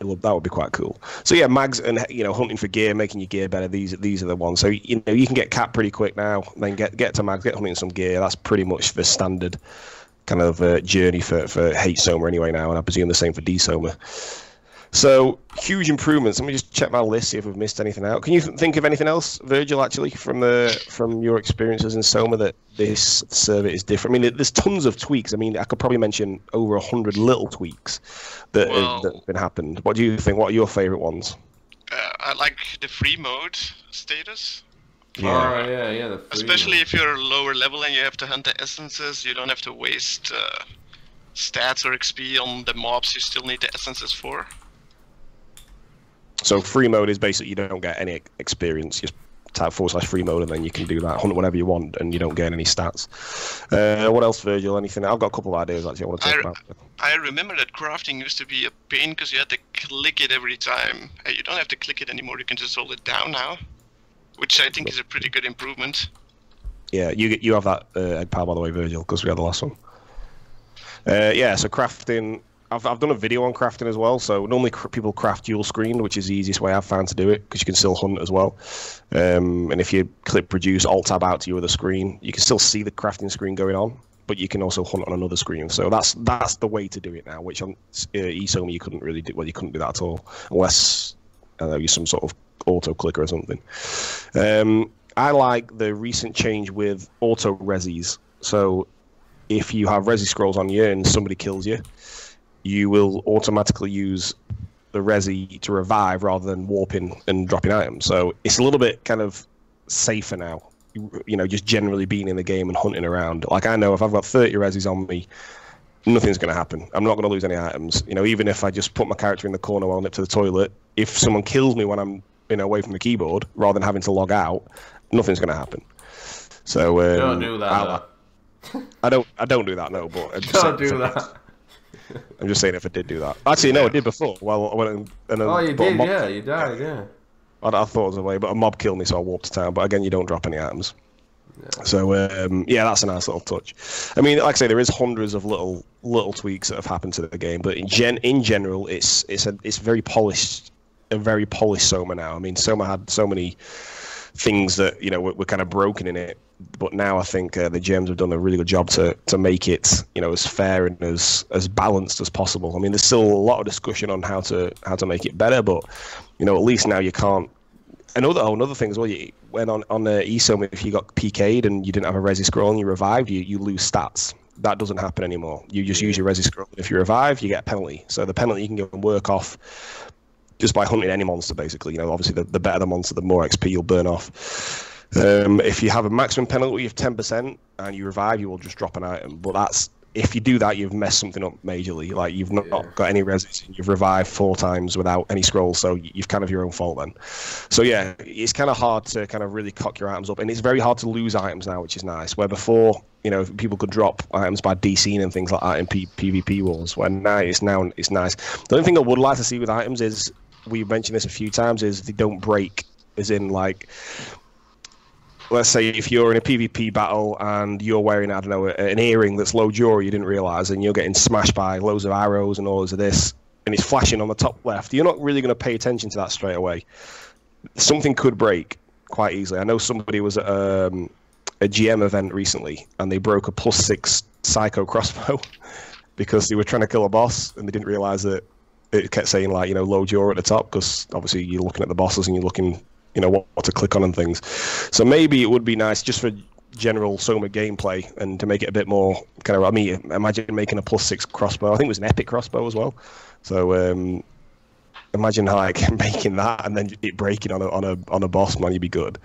that would be quite cool. So yeah, mags and hunting for gear, making your gear better. These are the ones. So you can get cap pretty quick now. Then get to mags, get hunting some gear. That's pretty much the standard kind of journey for Hate Soma anyway now, and I presume the same for D Soma. So, huge improvements. Let me just check my list, see if we've missed anything out. Can you think of anything else, Virgil, actually, from your experiences in Soma that this server is different? I mean, there's tons of tweaks. I mean, I could probably mention over 100 little tweaks that have been happened. What do you think? What are your favourite ones? I like the free mode status. Yeah. Especially if you're lower level and you have to hunt the essences, you don't have to waste stats or XP on the mobs you still need the essences for. So free mode is basically you don't get any experience. You just type /free mode and then you can do that, hunt whenever you want, and you don't gain any stats. What else, Virgil? Anything? I've got a couple of ideas actually I want to talk about. I remember that crafting used to be a pain because you had to click it every time. You don't have to click it anymore. You can just hold it down now, which I think is a pretty good improvement. Yeah, you have that egg pile, by the way, Virgil, because we had the last one. Yeah, so crafting. I've done a video on crafting as well. So normally people craft dual screen, which is the easiest way I've found to do it, because you can still hunt as well. And if you click produce, alt tab out to your other screen, you can still see the crafting screen going on, but you can also hunt on another screen. So that's the way to do it now, which on eSoma you couldn't really do. Well, you couldn't do that at all unless you're some sort of auto clicker or something. I like the recent change with auto resis. So if you have resi scrolls on you and somebody kills you, you will automatically use the resi to revive rather than warping and dropping items. So it's a little bit kind of safer now, just generally being in the game and hunting around. Like, I know if I've got 30 resis on me, nothing's going to happen. I'm not going to lose any items. Even if I just put my character in the corner while I nip to the toilet, if someone kills me when I'm away from the keyboard, rather than having to log out, nothing's going to happen. So don't do that. I don't do that, no. But don't do that. I'm just saying if I did do that. Actually, no, I did before. Well, I went and you did, yeah, you died, yeah. I thought it was a way, but a mob killed me, so I warped to town. But again, you don't drop any items. Yeah. So, yeah, that's a nice little touch. I mean, like I say, there is hundreds of little tweaks that have happened to the game, but in general, it's very polished, a very polished Soma now. I mean, Soma had so many things that were kind of broken in it, but now I think the gems have done a really good job to make it as fair and as balanced as possible. I mean, there's still a lot of discussion on how to make it better, but at least now you can't. Another thing as well, when on eSoma, if you got PK'd and you didn't have a resi scroll and you revived, you lose stats. That doesn't happen anymore. You just use your resi scroll. If you revive, you get a penalty. So the penalty you can go and work off just by hunting any monster, basically. Obviously, the better the monster, the more XP you'll burn off. If you have a maximum penalty of 10% and you revive, you will just drop an item. But if you do that, you've messed something up majorly. Like, you've not got any resis, you've revived 4 times without any scrolls, so you've kind of your own fault then. So yeah, it's kind of hard to kind of really cock your items up, and it's very hard to lose items now, which is nice. Where before, people could drop items by DCing and things like that in PvP wars. Where now it's nice. The only thing I would like to see with items is we've mentioned this a few times, is they don't break. As in, like, let's say if you're in a PvP battle and you're wearing, I don't know, an earring that's low jaw you didn't realise, and you're getting smashed by loads of arrows and all of this, and it's flashing on the top left, you're not really going to pay attention to that straight away. Something could break quite easily. I know somebody was at a GM event recently, and they broke a +6 psycho crossbow because they were trying to kill a boss, and they didn't realise that it kept saying, like, low jaw at the top, because obviously you're looking at the bosses and you're looking, what to click on and things. So maybe it would be nice just for general Soma gameplay and to make it a bit more kind of, I mean, imagine making a +6 crossbow. I think it was an epic crossbow as well. So imagine like making that and then it breaking on a boss, man, you'd be good.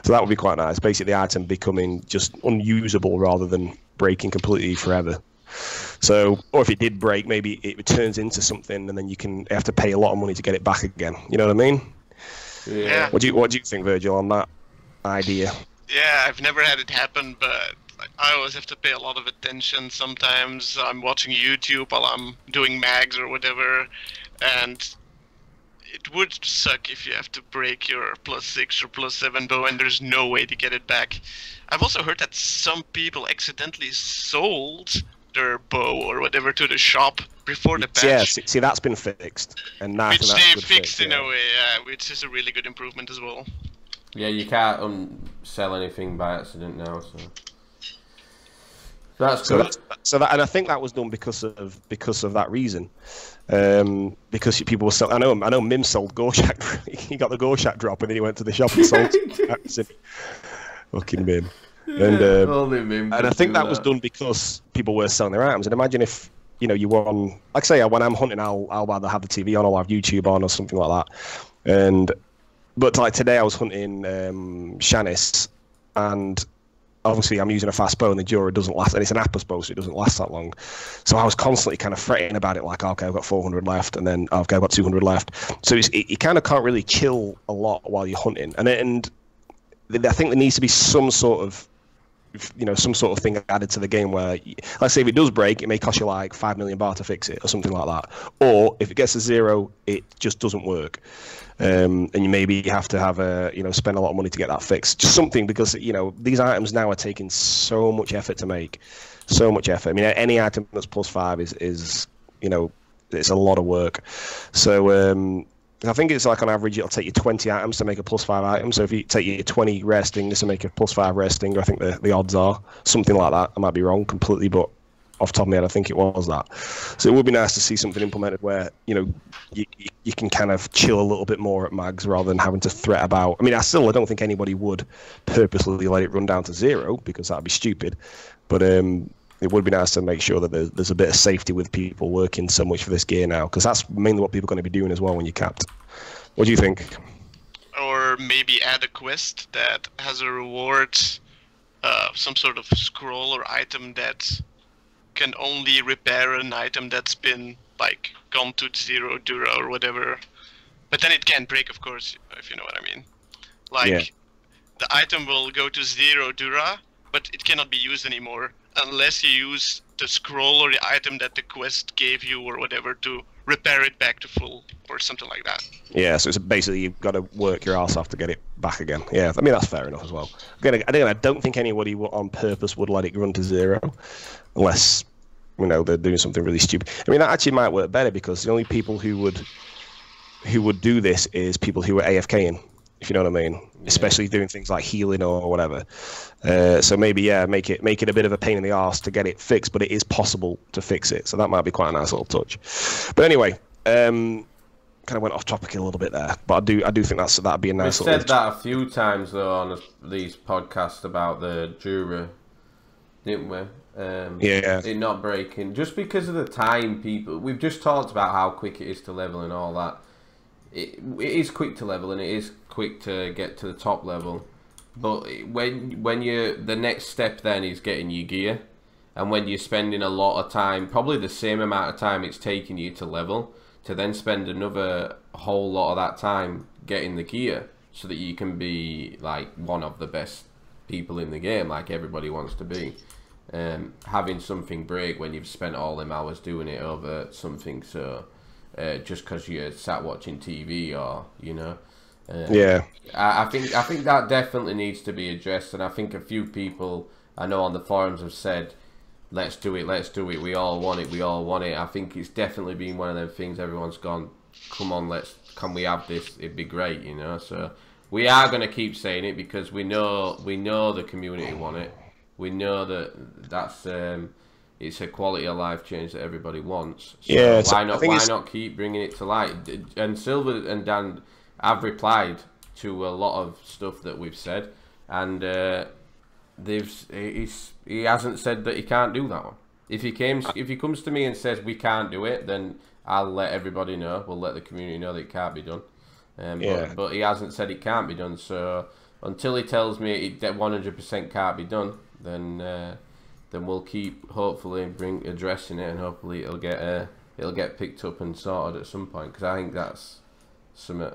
So that would be quite nice. Basically the item becoming just unusable rather than breaking completely forever. So, or if it did break, maybe it turns into something and then you have to pay a lot of money to get it back again. You know what I mean? Yeah. What do you think, Virgil, on that idea? Yeah, I've never had it happen, but I always have to pay a lot of attention. Sometimes I'm watching YouTube while I'm doing mags or whatever, and it would suck if you have to break your +6 or +7 bow and there's no way to get it back. I've also heard that some people accidentally sold their bow or whatever to the shop before the patch. Yeah, see, that's been fixed, and now which they fixed in yeah. a way, which is a really good improvement as well. Yeah, you can't sell anything by accident now, so that's good. And I think that was done because of that reason. Because people were selling. I know Mim sold Gorshak. He got the Gorshak drop, and then he went to the shop and sold it. Fucking Mim. And only Mim. And I think that was done because people were selling their items. And imagine if you were on, like, say, when I'm hunting, I'll either have the TV on or I'll have YouTube on or something like that. But like today, I was hunting Shanice, and obviously I'm using a fast bow, and the Jura doesn't last, and it's an Apis bow, so it doesn't last that long. So I was constantly kind of fretting about it, like, okay, I've got 400 left, and then okay, I've got 200 left. So you kind of can't really chill a lot while you're hunting, and I think there needs to be some sort of thing added to the game where, let's say if it does break, it may cost you like 5 million baht to fix it or something like that. Or if it gets to 0, it just doesn't work. And you maybe have to have spend a lot of money to get that fixed. Just something, because these items now are taking so much effort to make, so much effort. I mean, any item that's +5 is it's a lot of work. So I think it's like on average it'll take you 20 items to make a +5 item. So if you take you 20 rare stingers to make a +5 rare stinger, I think the odds are something like that. I might be wrong completely, but off the top of my head, I think it was that. So it would be nice to see something implemented where you can kind of chill a little bit more at mags rather than having to threat about. I mean, I don't think anybody would purposely let it run down to 0, because that'd be stupid. But it would be nice to make sure that there's a bit of safety with people working so much for this gear now, because that's mainly what people are going to be doing as well when you're capped. What do you think? Or maybe add a quest that has a reward, some sort of scroll or item that can only repair an item that's been like gone to 0 Dura or whatever. But then it can break, of course, if you know what I mean. Like, the item will go to 0 Dura, but it cannot be used anymore unless you use the scroll or the item that the quest gave you or whatever to repair it back to full or something like that. Yeah, so it's basically you've got to work your ass off to get it back again. Yeah, I mean, that's fair enough as well. Again, I don't think anybody on purpose would let it run to 0 unless they're doing something really stupid. I mean, that actually might work better, because the only people who would do this is people who are AFKing, if you know what I mean. Yeah. Especially doing things like healing or whatever. So maybe make it a bit of a pain in the arse to get it fixed, but it is possible to fix it. So that might be quite a nice little touch. But anyway, kind of went off topic a little bit there, but I do think that'd be a nice. We've said that a few times though on these podcasts about the Jura, didn't we? It not breaking just because of the time. We've just talked about how quick it is to level and all that. It is quick to level and it is quick to get to the top level, but when you the next step then is getting your gear, and when you're spending a lot of time, probably the same amount of time it's taking you to level, to then spend another whole lot of that time getting the gear so that you can be like one of the best people in the game, like everybody wants to be. Having something break when you've spent all them hours doing it over something so just because you sat watching TV or Yeah. I think that definitely needs to be addressed, and I think a few people I know on the forums have said, let's do it, we all want it. I think it's definitely been one of them things everyone's gone, come on, can we have this? It'd be great, so we are going to keep saying it because we know the community want it. We know that's it's a quality of life change that everybody wants. So yeah, why not keep bringing it to light? And Silver and Dan have replied to a lot of stuff that we've said, and he hasn't said that he can't do that one. If he comes to me and says we can't do it, then I'll let everybody know. We'll let the community know that it can't be done. But he hasn't said it can't be done. So until he tells me it 100% can't be done, then we'll keep hopefully addressing it, and hopefully it'll get picked up and sorted at some point, because I think that's something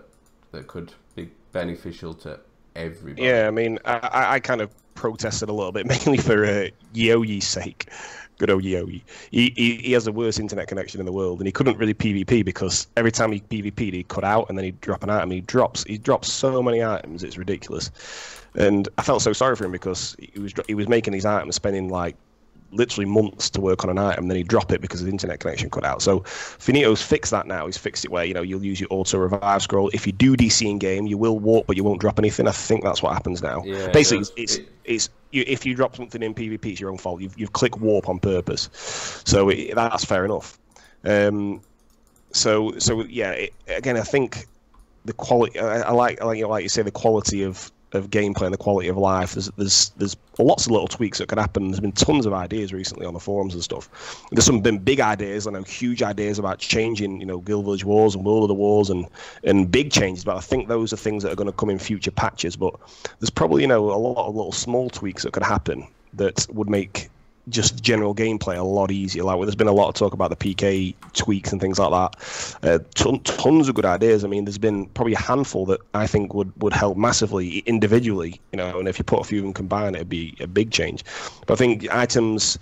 that could be beneficial to everybody. Yeah, I mean, I kind of protested a little bit, mainly for Yoyi's sake. Good old Yoyi. He has the worst internet connection in the world, and he couldn't really PvP because every time he PvP'd, he'd cut out and then he'd drop an item. He drops so many items, it's ridiculous. And I felt so sorry for him because he was making these items, spending like literally months to work on an item, and then he'd drop it because the internet connection cut out. So Finito's fixed that now. He's fixed it where you'll use your auto revive scroll. If you do DC in game, you will walk, but you won't drop anything. I think that's what happens now. Yeah, basically, if you drop something in PvP, it's your own fault. You've clicked warp on purpose, so that's fair enough. So yeah. Again, I think the quality. I like you say, the quality of gameplay and the quality of life. There's lots of little tweaks that could happen. There's been tons of ideas recently on the forums and stuff. There's been big ideas, I know, huge ideas about changing, Guild Village Wars and World of the Wars and big changes. But I think those are things that are going to come in future patches. But there's probably a lot of little small tweaks that could happen that would make just general gameplay a lot easier. Like, there's been a lot of talk about the PK tweaks and things like that. Tons of good ideas. I mean, there's been probably a handful that I think would help massively individually, and if you put a few of them combined, it'd be a big change. But I think items,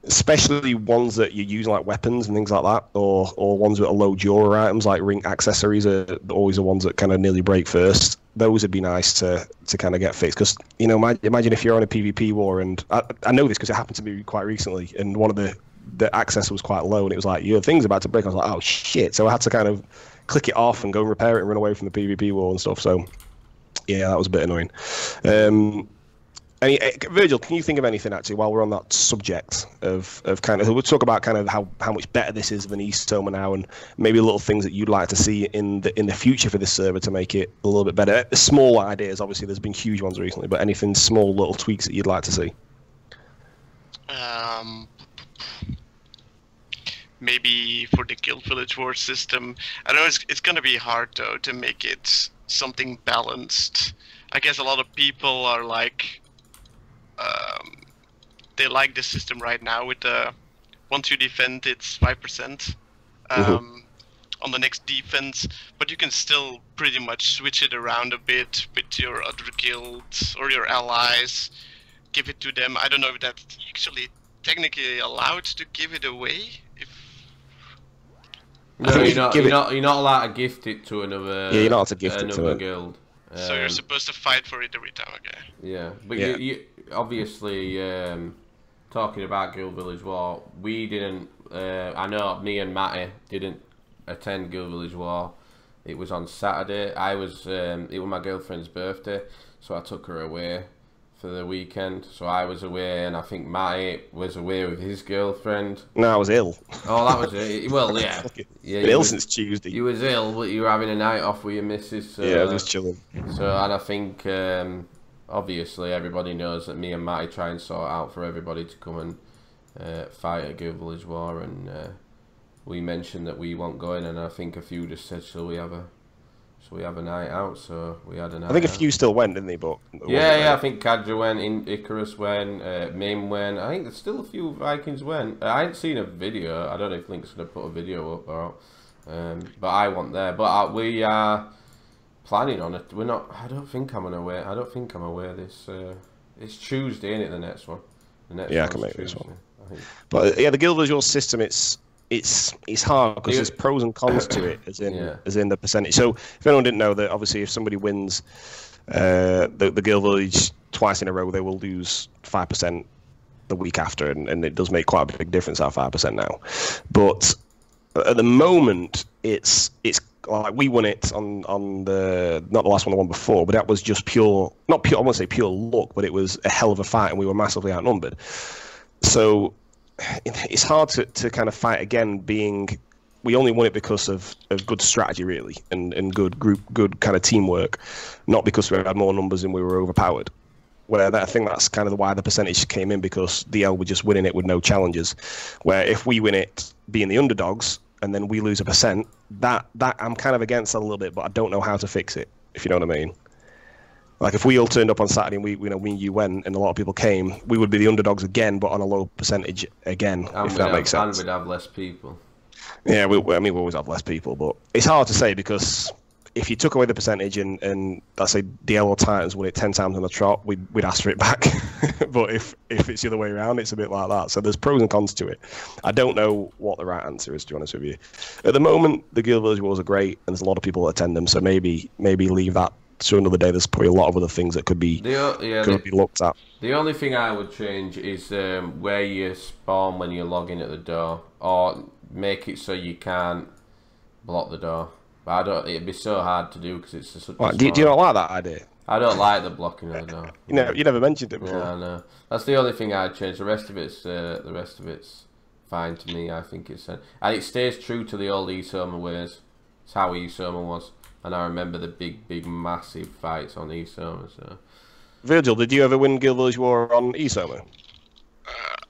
especially ones that you're using like weapons and things like that, or ones that are low Jura items like ring accessories, are always the ones that kind of nearly break first. Those would be nice to kind of get fixed, because imagine if you're on a PvP war, and I know this because it happened to me quite recently, and one of the access was quite low, and it was like your thing's about to break. I was like, oh shit! So I had to kind of click it off and go and repair it and run away from the PvP war and stuff. So yeah, that was a bit annoying. Virgil, can you think of anything actually while we're on that subject of kind of, we'll talk about kind of how much better this is than East-Soma now, and maybe little things that you'd like to see in the future for this server to make it a little bit better. Small ideas, obviously there's been huge ones recently, but anything small little tweaks that you'd like to see? Maybe for the Guild Village War system, I know it's gonna be hard though to make it something balanced. I guess a lot of people are like, they like the system right now with the once you defend, it's 5% on the next defense, but you can still pretty much switch it around a bit with your other guilds or your allies, give it to them. I don't know if that's actually technically allowed to give it away. No, you're not allowed to gift it to another. Yeah, you're not allowed to gift it to another guild. So you're supposed to fight for it every time, okay? Yeah, but you obviously, talking about Guild Village War, we didn't. I know me and Matty didn't attend Guild Village War. It was on Saturday. It was my girlfriend's birthday, so I took her away for the weekend. So I was away, and I think Matty was away with his girlfriend. No, I was ill. Oh, that was it. Well, yeah. Been ill since Tuesday. You was ill, but you were having a night off with your missus. So, yeah, I was just chilling. So, and I think, obviously, everybody knows that me and Matty try and sort out for everybody to come and fight at Guild Village War, and we mentioned that we weren't going, and I think a few just said, shall we have a night out? So we had a night out. I think a few still went, didn't they? But yeah, I think Kadra went, Icarus went, Mim went. I think there's still a few Vikings went. I ain't seen a video. I don't know if Link's gonna put a video up or but I want there. But we are planning on it. We're not. I don't think I'm gonna wear. I don't think I'm aware this. It's Tuesday, isn't it? The next one. The next I can make Tuesday, this one. But yeah, the Guild Visual system. it's hard because there's pros and cons to it, as in the percentage. So if anyone didn't know that, obviously, if somebody wins the Guild Village twice in a row, they will lose 5% the week after, and it does make quite a big difference, that 5% now. But at the moment, it's like we won it on the, not the last one, the one before, but that was just pure, not pure, I won't say pure luck, but it was a hell of a fight, and we were massively outnumbered. So it's hard to kind of fight again, being we only won it because of good strategy, really, and good kind of teamwork, not because we had more numbers and we were overpowered. Where I think that's kind of why the percentage came in, because DL were just winning it with no challenges. Where if we win it being the underdogs and then we lose a percent, that I'm kind of against that a little bit, but I don't know how to fix it, if you know what I mean. Like if we all turned up on Saturday and we and you went and a lot of people came, we would be the underdogs again, but on a low percentage again, if that makes sense. And we'd have less people. Yeah, we always have less people, but it's hard to say, because if you took away the percentage and let's say DL or Titans won it 10 times on the trot, we'd ask for it back. But if it's the other way around, it's a bit like that. So there's pros and cons to it. I don't know what the right answer is, to be honest with you. At the moment, the Guild Village Wars are great, and there's a lot of people that attend them. So maybe leave that to another day. There's probably a lot of other things that could be be looked at. The only thing I would change is where you spawn when you log in at the door, or make it so you can't block the door. But it'd be so hard to do because it's such a do you not like that idea? I don't like the blocking of the door. You never mentioned it before. Yeah, I know. That's the only thing I'd change. The rest of it's fine to me. I think and it stays true to the old e-Soma ways. It's how e-Soma was, and I remember the big massive fights on e-Soma. So, Virgil, did you ever win Guild Village War on e-Soma?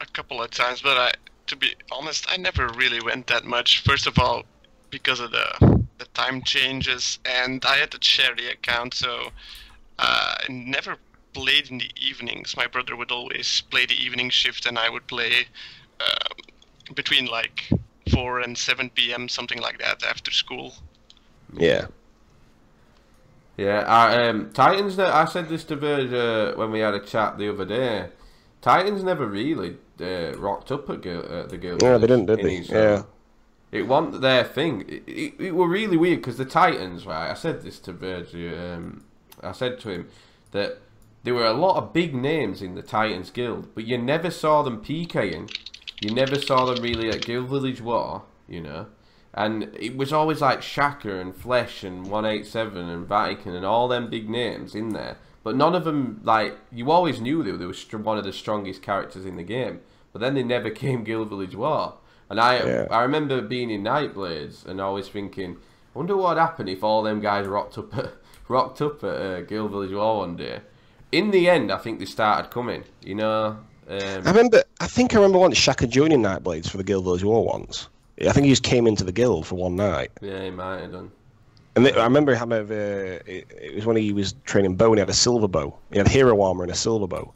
A couple of times, but to be honest, I never really went that much. First of all, because of the time changes, and I had a charity account, so I never played in the evenings. My brother would always play the evening shift, and I would play between like 4 and 7 p.m., something like that, after school. Yeah. Yeah, Titans, I said this to Verge when we had a chat the other day. Titans never really rocked up at the Guild. Yeah, they didn't, did they? Yeah. It wasn't their thing. It were really weird, because the Titans, right, I said this to Virgil, I said to him that there were a lot of big names in the Titans Guild, but you never saw them PKing. You never saw them really at Guild Village War, you know. And it was always like Shaka and Flesh and 187 and Vatican and all them big names in there. But none of them, like, you always knew they were one of the strongest characters in the game. But then they never came Guild Village War. And I remember being in Nightblades and always thinking, I wonder what would happen if all them guys rocked up at Guild Village War one day. In the end, I think they started coming, you know. I think I remember once Shaka joining Nightblades for the Guild Village War once. I think he just came into the guild for one night. Yeah, he might have done. And I remember him, it was when he was training bow, and he had a silver bow. He had hero armor and a silver bow.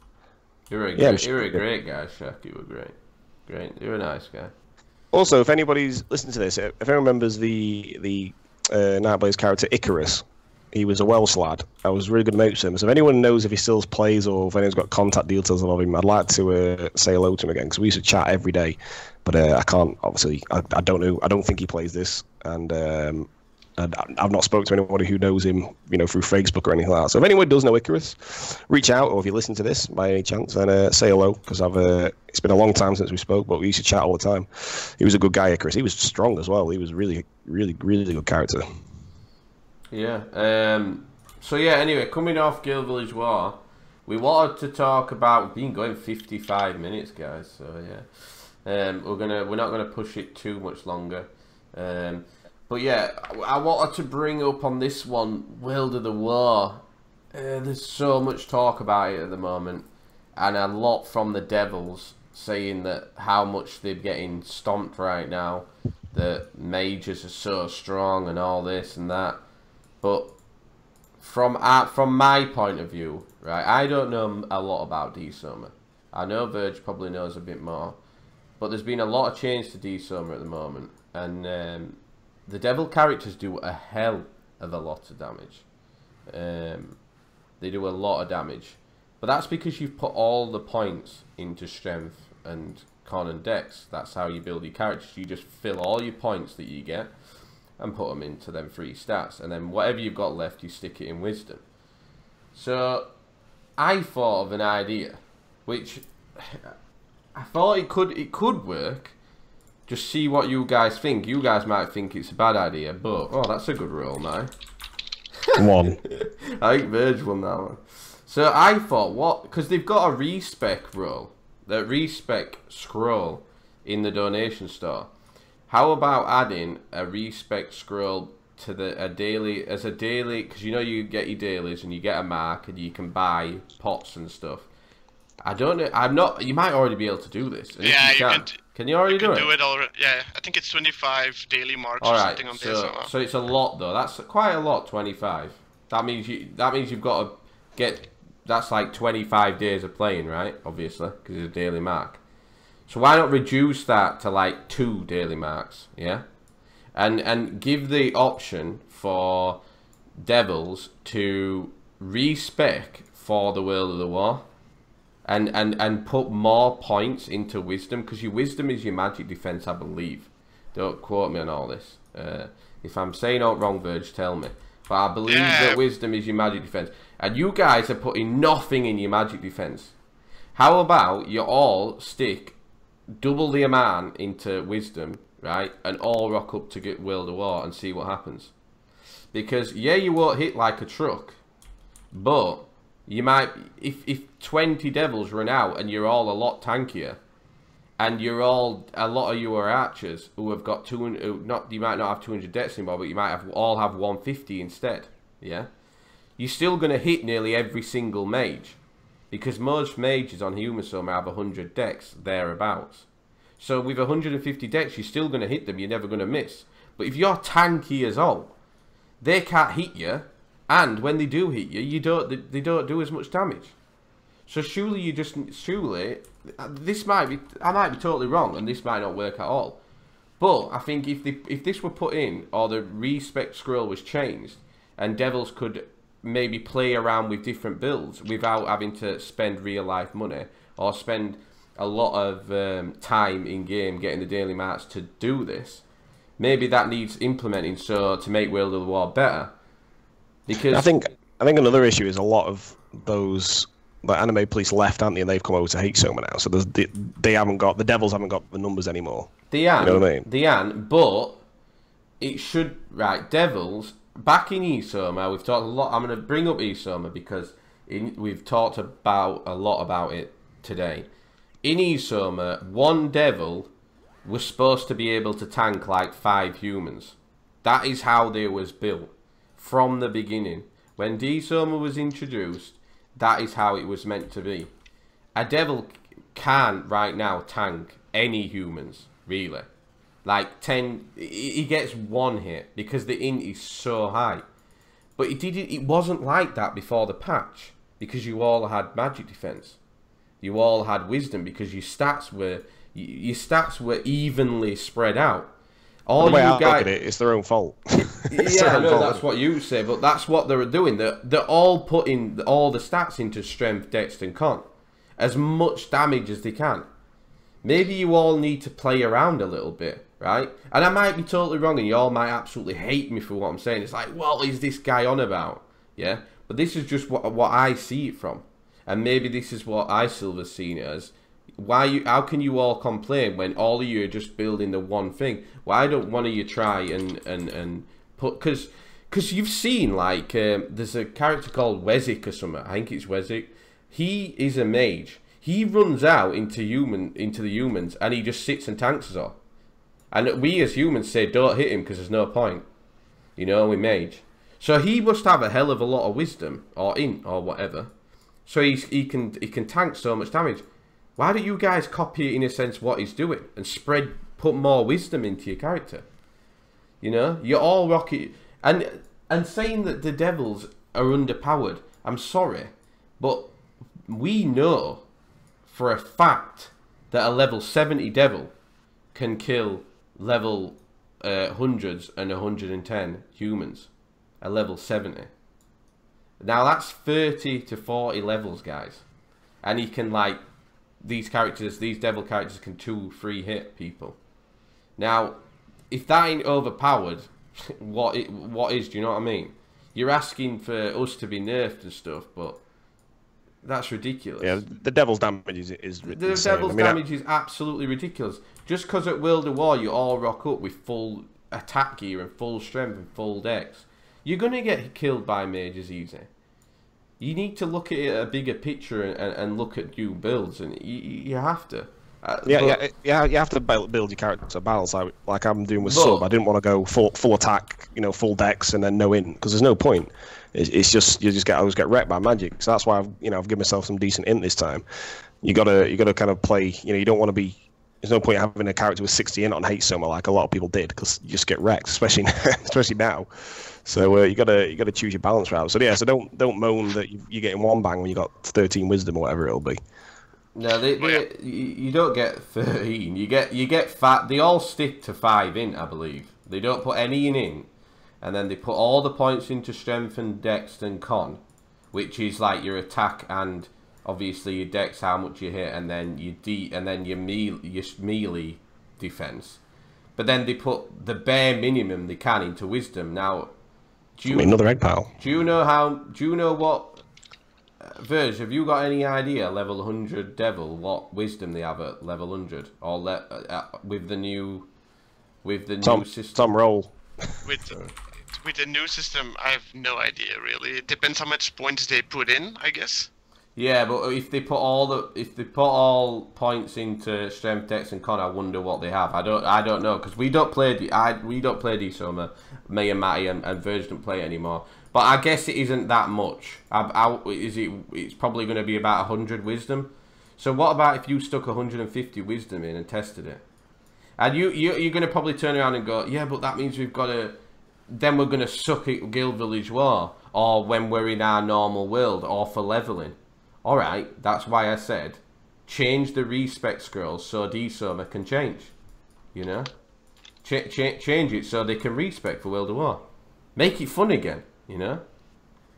You were a great guy, Shaq. You were great. You were a nice guy. Also, if anybody's listening to this, if anyone remembers the Nightblaze character Icarus, he was a Welsh lad. I was really good mates with him. So if anyone knows if he still plays or if anyone's got contact details of him, I'd like to say hello to him again, because we used to chat every day. But I can't, obviously, I don't know. I don't think he plays this, and I've not spoken to anybody who knows him, you know, through Facebook or anything like that. So if anyone does know Icarus, reach out, or if you listen to this by any chance, and say hello, because it's been a long time since we spoke, but we used to chat all the time. He was a good guy, Icarus. He was strong as well. He was really, really, really good character. Yeah. So yeah. Anyway, coming off Guild Village War, we wanted to talk about. We've been going 55 minutes, guys. So yeah. We're not gonna push it too much longer. But yeah, I wanted to bring up on this one, World of the War. There's so much talk about it at the moment, and a lot from the Devils saying that how much they're getting stomped right now, that mages are so strong and all this and that. But from my point of view, right, I don't know a lot about D-Soma. I know Verge probably knows a bit more, but there's been a lot of change to D-Soma at the moment, and the devil characters do a hell of a lot of damage. They do a lot of damage. But that's because you've put all the points into strength and con, and dex. That's how you build your characters. You just fill all your points that you get and put them into them 3 stats. And then whatever you've got left, you stick it in wisdom. So I thought of an idea, which I thought it could work. Just see what you guys think. You guys might think it's a bad idea, but... Oh, that's a good roll now. 1. I think Verge won that one. So I thought, what... Because they've got a respec roll. The respec scroll in the donation store. How about adding a respec scroll to a daily... Because you know you get your dailies and you get a mark and you can buy pots and stuff. I don't know. I'm not... You might already be able to do this. Yeah, you can. Can you already do it? Do it already. Yeah, I think it's 25 daily marks or something on this. So it's a lot though. That's quite a lot. 25. That means you've got to get. That's like 25 days of playing, right? Obviously, because it's a daily mark. So why not reduce that to like 2 daily marks? Yeah, and give the option for devils to respec for the World of the War. And put more points into wisdom, because your wisdom is your magic defense, I believe. Don't quote me on all this. If I'm saying out wrong, Verge, tell me. But I believe that wisdom is your magic defense. And you guys are putting nothing in your magic defense. How about you all stick double the amount into wisdom, right? And all rock up to get World of War and see what happens. Because, yeah, you won't hit like a truck, but... You might, if 20 devils run out and you're all a lot tankier, and a lot of you are archers who have got 200, you might not have 200 dex anymore, but you might all have 150 instead, yeah? You're still going to hit nearly every single mage, because most mages on Human Soma have 100 dex, thereabouts. So with 150 dex, you're still going to hit them, you're never going to miss. But if you're tanky as all, they can't hit you. And when they do hit you, they don't do as much damage. So surely this might be, I might be totally wrong, and this might not work at all. But I think if this were put in, or the respec scroll was changed, and devils could maybe play around with different builds without having to spend real life money or spend a lot of time in game getting the daily marks to do this, maybe that needs implementing so to make World of the War better. Because I think another issue is a lot of those anime police left, aren't they? And they've come over to hate Soma now, so the devils haven't got the numbers anymore. You know what I mean? But it should, right? Devils back in Soma, we've talked a lot. I'm going to bring up Soma because we've talked about a lot about it today. In Soma, 1 devil was supposed to be able to tank like 5 humans. That is how they was built. From the beginning, when Soma was introduced, that is how it was meant to be. A devil can't right now tank any humans, really. Like 10, he gets 1 hit because the int is so high. But it wasn't like that before the patch, because you all had magic defense. You all had wisdom because your stats were evenly spread out. All the way I look at it, it's their own fault. Yeah, I know that's what you say, but that's what they're doing. They're all putting all the stats into strength, dex, and con. As much damage as they can. Maybe you all need to play around a little bit, right? And I might be totally wrong, and you all might absolutely hate me for what I'm saying. It's like, what is this guy on about? Yeah? But this is just what I see it from. And maybe this is what iSilver's seen it as. How can you all complain when all of you are just building the one thing? Why don't one of you try and put, because you've seen like there's a character called Wezik or something. I think it's Wezik. He is a mage. He runs out into the humans and he just sits and tanks us all. And we as humans say don't hit him because there's no point. You know, we mage. So he must have a hell of a lot of wisdom or int or whatever. So he can tank so much damage. Why don't you guys copy in a sense what he's doing and put more wisdom into your character? You know, you're all rocket and saying that the devils are underpowered. I'm sorry, but we know for a fact that a level 70 devil can kill level hundreds and 110 humans. A level 70. Now that's 30 to 40 levels, guys, and he can like these devil characters can 2-3 hit people. Now, if that ain't overpowered, what is? Do you know what I mean? You're asking for us to be nerfed and stuff, but that's ridiculous. Yeah, the devil's damage is the insane. devil's damage is absolutely ridiculous. Just because at World of War you all rock up with full attack gear and full strength and full dex, you're gonna get killed by mages easy. You need to look at it a bigger picture and look at new builds, and you have to. You have to build your character to balance, like I'm doing with sub. I didn't want to go full attack, full dex, and then no in, because there's no point. It's just I always get wrecked by magic. So that's why I've given myself some decent int this time. You gotta kind of play. You don't want to be. There's no point having a character with 60 int on hate soma like a lot of people did, because you just get wrecked, especially now. So you gotta choose your balance route. So so don't moan that you're getting one bang when you got 13 wisdom or whatever it'll be. No, you don't get 13. You get fat. They all stick to 5 int, I believe. They don't put any in, and then they put all the points into strength and dex and con, which is like your attack and obviously your dex, how much you hit, and then your melee defense. But then they put the bare minimum they can into wisdom. Now, another egg pile. Do you know what? Verge, have you got any idea, level 100 devil, what wisdom they have at level 100? Or with the new system? Tom, roll. With the new system, I have no idea, really. It depends how much points they put in, I guess. Yeah, but if they put all points into strength, dex, and con, I wonder what they have. I don't know, because we don't play D-Soma. Me and Matty and Verge don't play it anymore. But I guess it isn't that much. It's probably going to be about 100 wisdom. So what about if you stuck 150 wisdom in and tested it? And you're going to probably turn around and go, yeah, but that means we've got to... Then we're going to suck at Guild Village War, or when we're in our normal world, or for leveling. Alright, that's why I said, change the respec scrolls so D-Soma can change. Change it so they can respec for World of War. Make it fun again.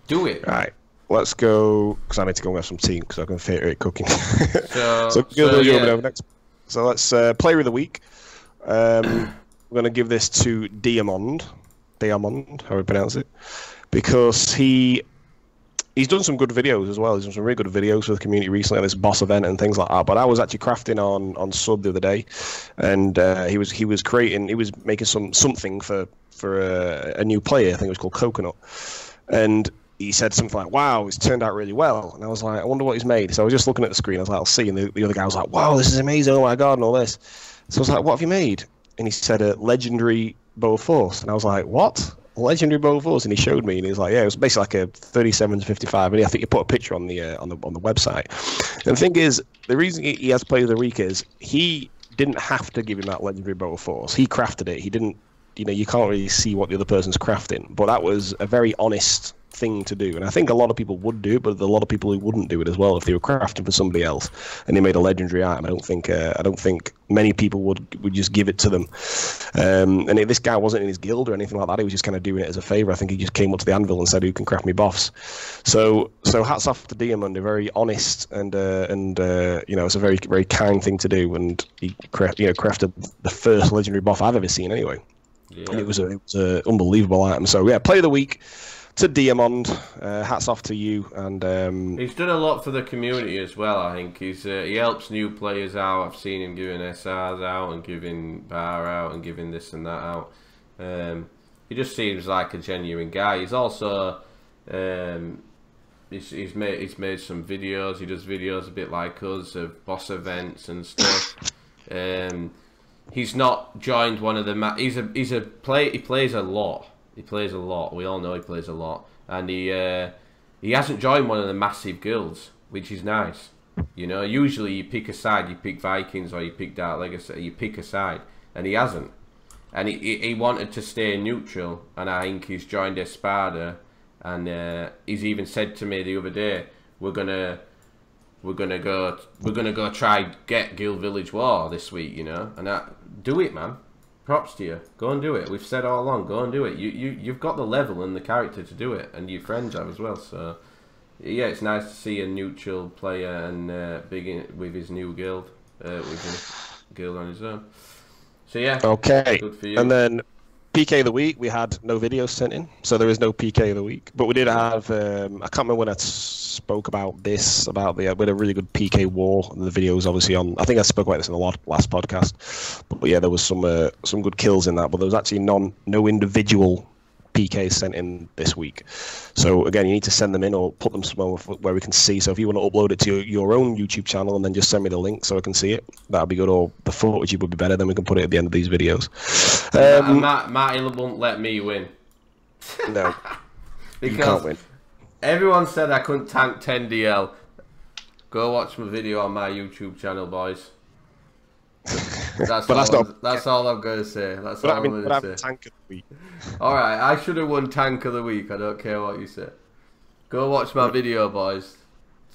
Do it. Right, let's go, because I need to go and have some tea, because I can theatre it cooking. So let's player of the week. We're going to give this to Diamond, how we pronounce it, because he's done some good videos as well. He's done some really good videos for the community recently at this boss event and things like that. But I was actually crafting on sub the other day, and he was making something for a new player. I think it was called Coconut, and he said something like, "Wow, it's turned out really well." And I was like, "I wonder what he's made." So I was just looking at the screen. I was like, "I'll see." And the other guy was like, "Wow, this is amazing! Oh my god!" and all this. So I was like, "What have you made?" And he said, "A legendary bow of force." And I was like, "What? Legendary bow of force?" And he showed me, and he was like, "Yeah, it was basically like a 37 to 55." And I think you put a picture on the website. And the thing is, the reason he has player of the week is he didn't have to give him that legendary bow of force. He crafted it. He didn't. You can't really see what the other person's crafting, but that was a very honest thing to do. And I think a lot of people would do it, but there's a lot of people who wouldn't do it as well if they were crafting for somebody else and they made a legendary item. I don't think many people would just give it to them. And this guy wasn't in his guild or anything like that. He was just kind of doing it as a favor. I think he just came up to the anvil and said, "Who can craft me boss?" So hats off to Diamond. They're very honest and it's a very, very kind thing to do. And he crafted the first legendary buff I've ever seen anyway. Yeah. And it was an unbelievable item. So yeah, play of the week to Diamond. Hats off to you. And he's done a lot for the community as well. I think he helps new players out. I've seen him giving SRs out and giving bar out and giving this and that out. He just seems like a genuine guy. He's also he's made some videos. He does videos a bit like us of boss events and stuff. He's not joined one of the he plays a lot. He plays a lot. We all know he plays a lot, and he hasn't joined one of the massive guilds, which is nice. Usually you pick a side. You pick Vikings or you pick Dark Legacy. You pick a side, and he hasn't. And he wanted to stay neutral, and I think he's joined Espada, and he's even said to me the other day, we're gonna go try get Guild Village War this week, and do it, man. Props to you. Go and do it. We've said all along, go and do it. You've got the level and the character to do it, and your friends have as well. So yeah, it's nice to see a neutral player and with his new guild, with a guild on his own. So yeah, okay. Good for you. And then PK of the week, we had no videos sent in, so there is no PK of the week. But we did have, I can't remember when I spoke about this, we had a really good PK war, and the videos obviously on, I think I spoke about this in the last podcast. But yeah, there was some good kills in that, but there was actually no individual PKs sent in this week. So again, you need to send them in or put them somewhere where we can see. So if you want to upload it to your own YouTube channel and then just send me the link so I can see it, that'd be good. Or the footage would be better, then we can put it at the end of these videos. Matty won't let me win. No, because you can't win. Everyone said I couldn't tank 10 DL. Go watch my video on my YouTube channel, boys. That's all I'm going to say. That's all I'm going to say. Tank of the week. Alright, I should have won Tank of the Week. I don't care what you say. Go watch my video, boys.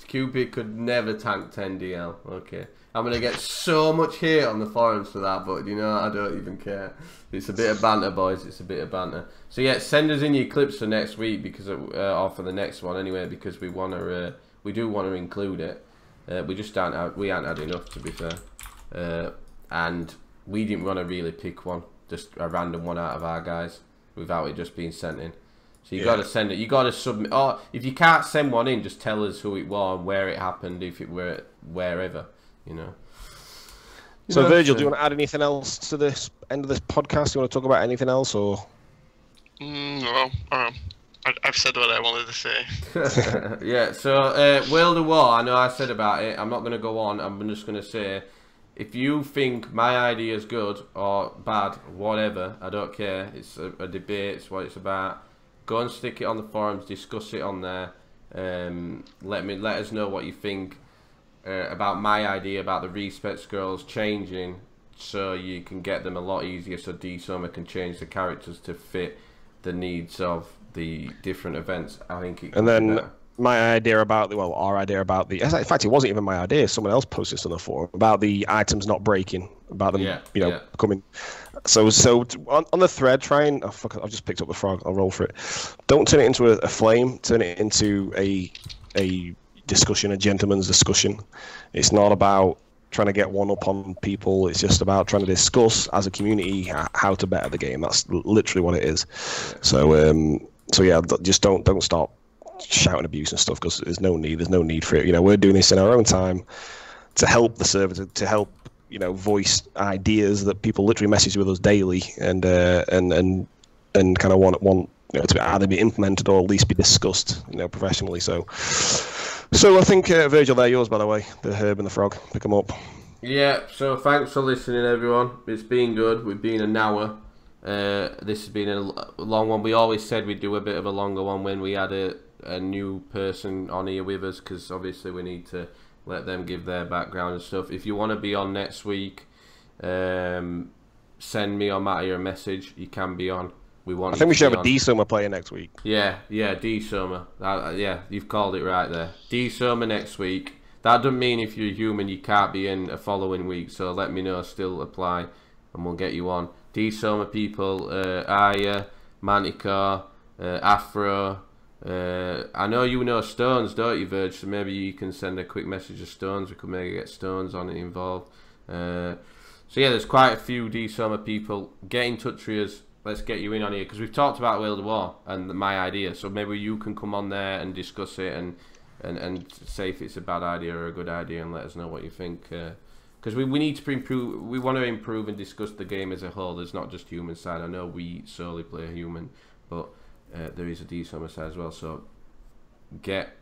Cupid could never tank 10 DL. Okay. I'm going to get so much hate on the forums for that, but you know, I don't even care. It's a bit of banter, boys. It's a bit of banter. So yeah, send us in your clips for next week, because or for the next one anyway, because we want to. We do want to include it. We just we haven't had enough, to be fair. And we didn't want to really pick one, just a random one out of our guys, without it just being sent in. So you got to send it. You got to submit. Or if you can't send one in, just tell us who it was and where it happened. If it were wherever, you know. So Virgil, do you want to add anything else to this end of this podcast? Do you want to talk about anything else, or? No, I've said what I wanted to say. Yeah. So World of War. I know I said about it. I'm not going to go on. I'm just going to say, if you think my idea is good or bad, whatever, I don't care. It's a debate. It's what it's about. Go and stick it on the forums. Discuss it on there. Let us know what you think about my idea about the respec scrolls changing, so you can get them a lot easier. So D-Summer can change the characters to fit the needs of the different events. I think it. And then. My idea about our idea about in fact, it wasn't even my idea. Someone else posted this on the forum about the items not breaking, about them, coming. So on the thread, try and I've just picked up the frog. I'll roll for it. Don't turn it into a flame. Turn it into a discussion, a gentleman's discussion. It's not about trying to get one up on people. It's just about trying to discuss as a community how to better the game. That's literally what it is. So yeah, just don't stop shouting abuse and stuff, because there's no need for it. You know, we're doing this in our own time to help the server, to help, you know, voice ideas that people literally message with us daily, and kind of want you know, to either be implemented or at least be discussed, you know, professionally. So I think Virgil, they're yours, by the way, the herb and the frog. Pick them up. Yeah. So thanks for listening, everyone. It's been good. We've been an hour. This has been a long one. We always said we'd do a bit of a longer one when we had a new person on here with us, because obviously we need to let them give their background and stuff. If you want to be on next week, send me or Matty a message. You can be on. I think we should have a D-Soma player next week. Yeah, D-Soma. Yeah, you've called it right there. D-Soma next week. That doesn't mean if you're human you can't be in a following week, so let me know, still apply, and we'll get you on. D-Soma people, Aya, Manticore, Afro. I know you know Stones, don't you, Verge? So maybe you can send a quick message to Stones. We could maybe get Stones on it involved. So yeah, there's quite a few D-Soma people. Get in touch with us. Let's get you in on here, because we've talked about World of War and my idea. So maybe you can come on there and discuss it and say if it's a bad idea or a good idea, and let us know what you think. Because we need to improve. We want to improve and discuss the game as a whole. There's not just human side. I know we solely play human, but there is a D-Summer side as well. So get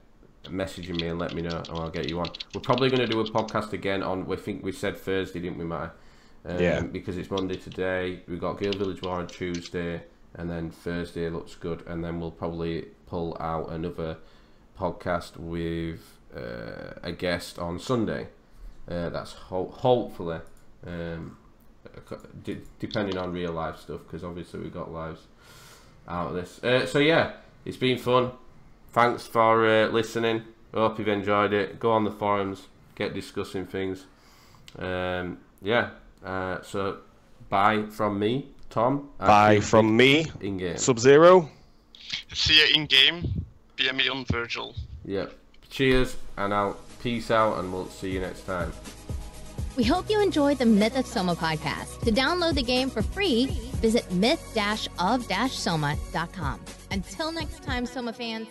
messaging me and let me know, and I'll get you on. We're probably going to do a podcast again on, we think we said Thursday, didn't we, Matt? Yeah. Because it's Monday today. We've got Guild Village War on Tuesday, and then Thursday looks good, and then we'll probably pull out another podcast with a guest on Sunday. That's hopefully, depending on real life stuff, because obviously we've got lives out of this. So yeah, it's been fun. Thanks for listening. Hope you've enjoyed it. Go on the forums, get discussing things. Yeah. So bye from me, Tom. Bye from me, in game. Sub-Zero. See you in game. PM me on Virgil. Yep. Cheers, and I'll peace out, and we'll see you next time. We hope you enjoyed the Myth-of-Soma podcast. To download the game for free, visit myth-of-soma.com. Until next time, Soma fans,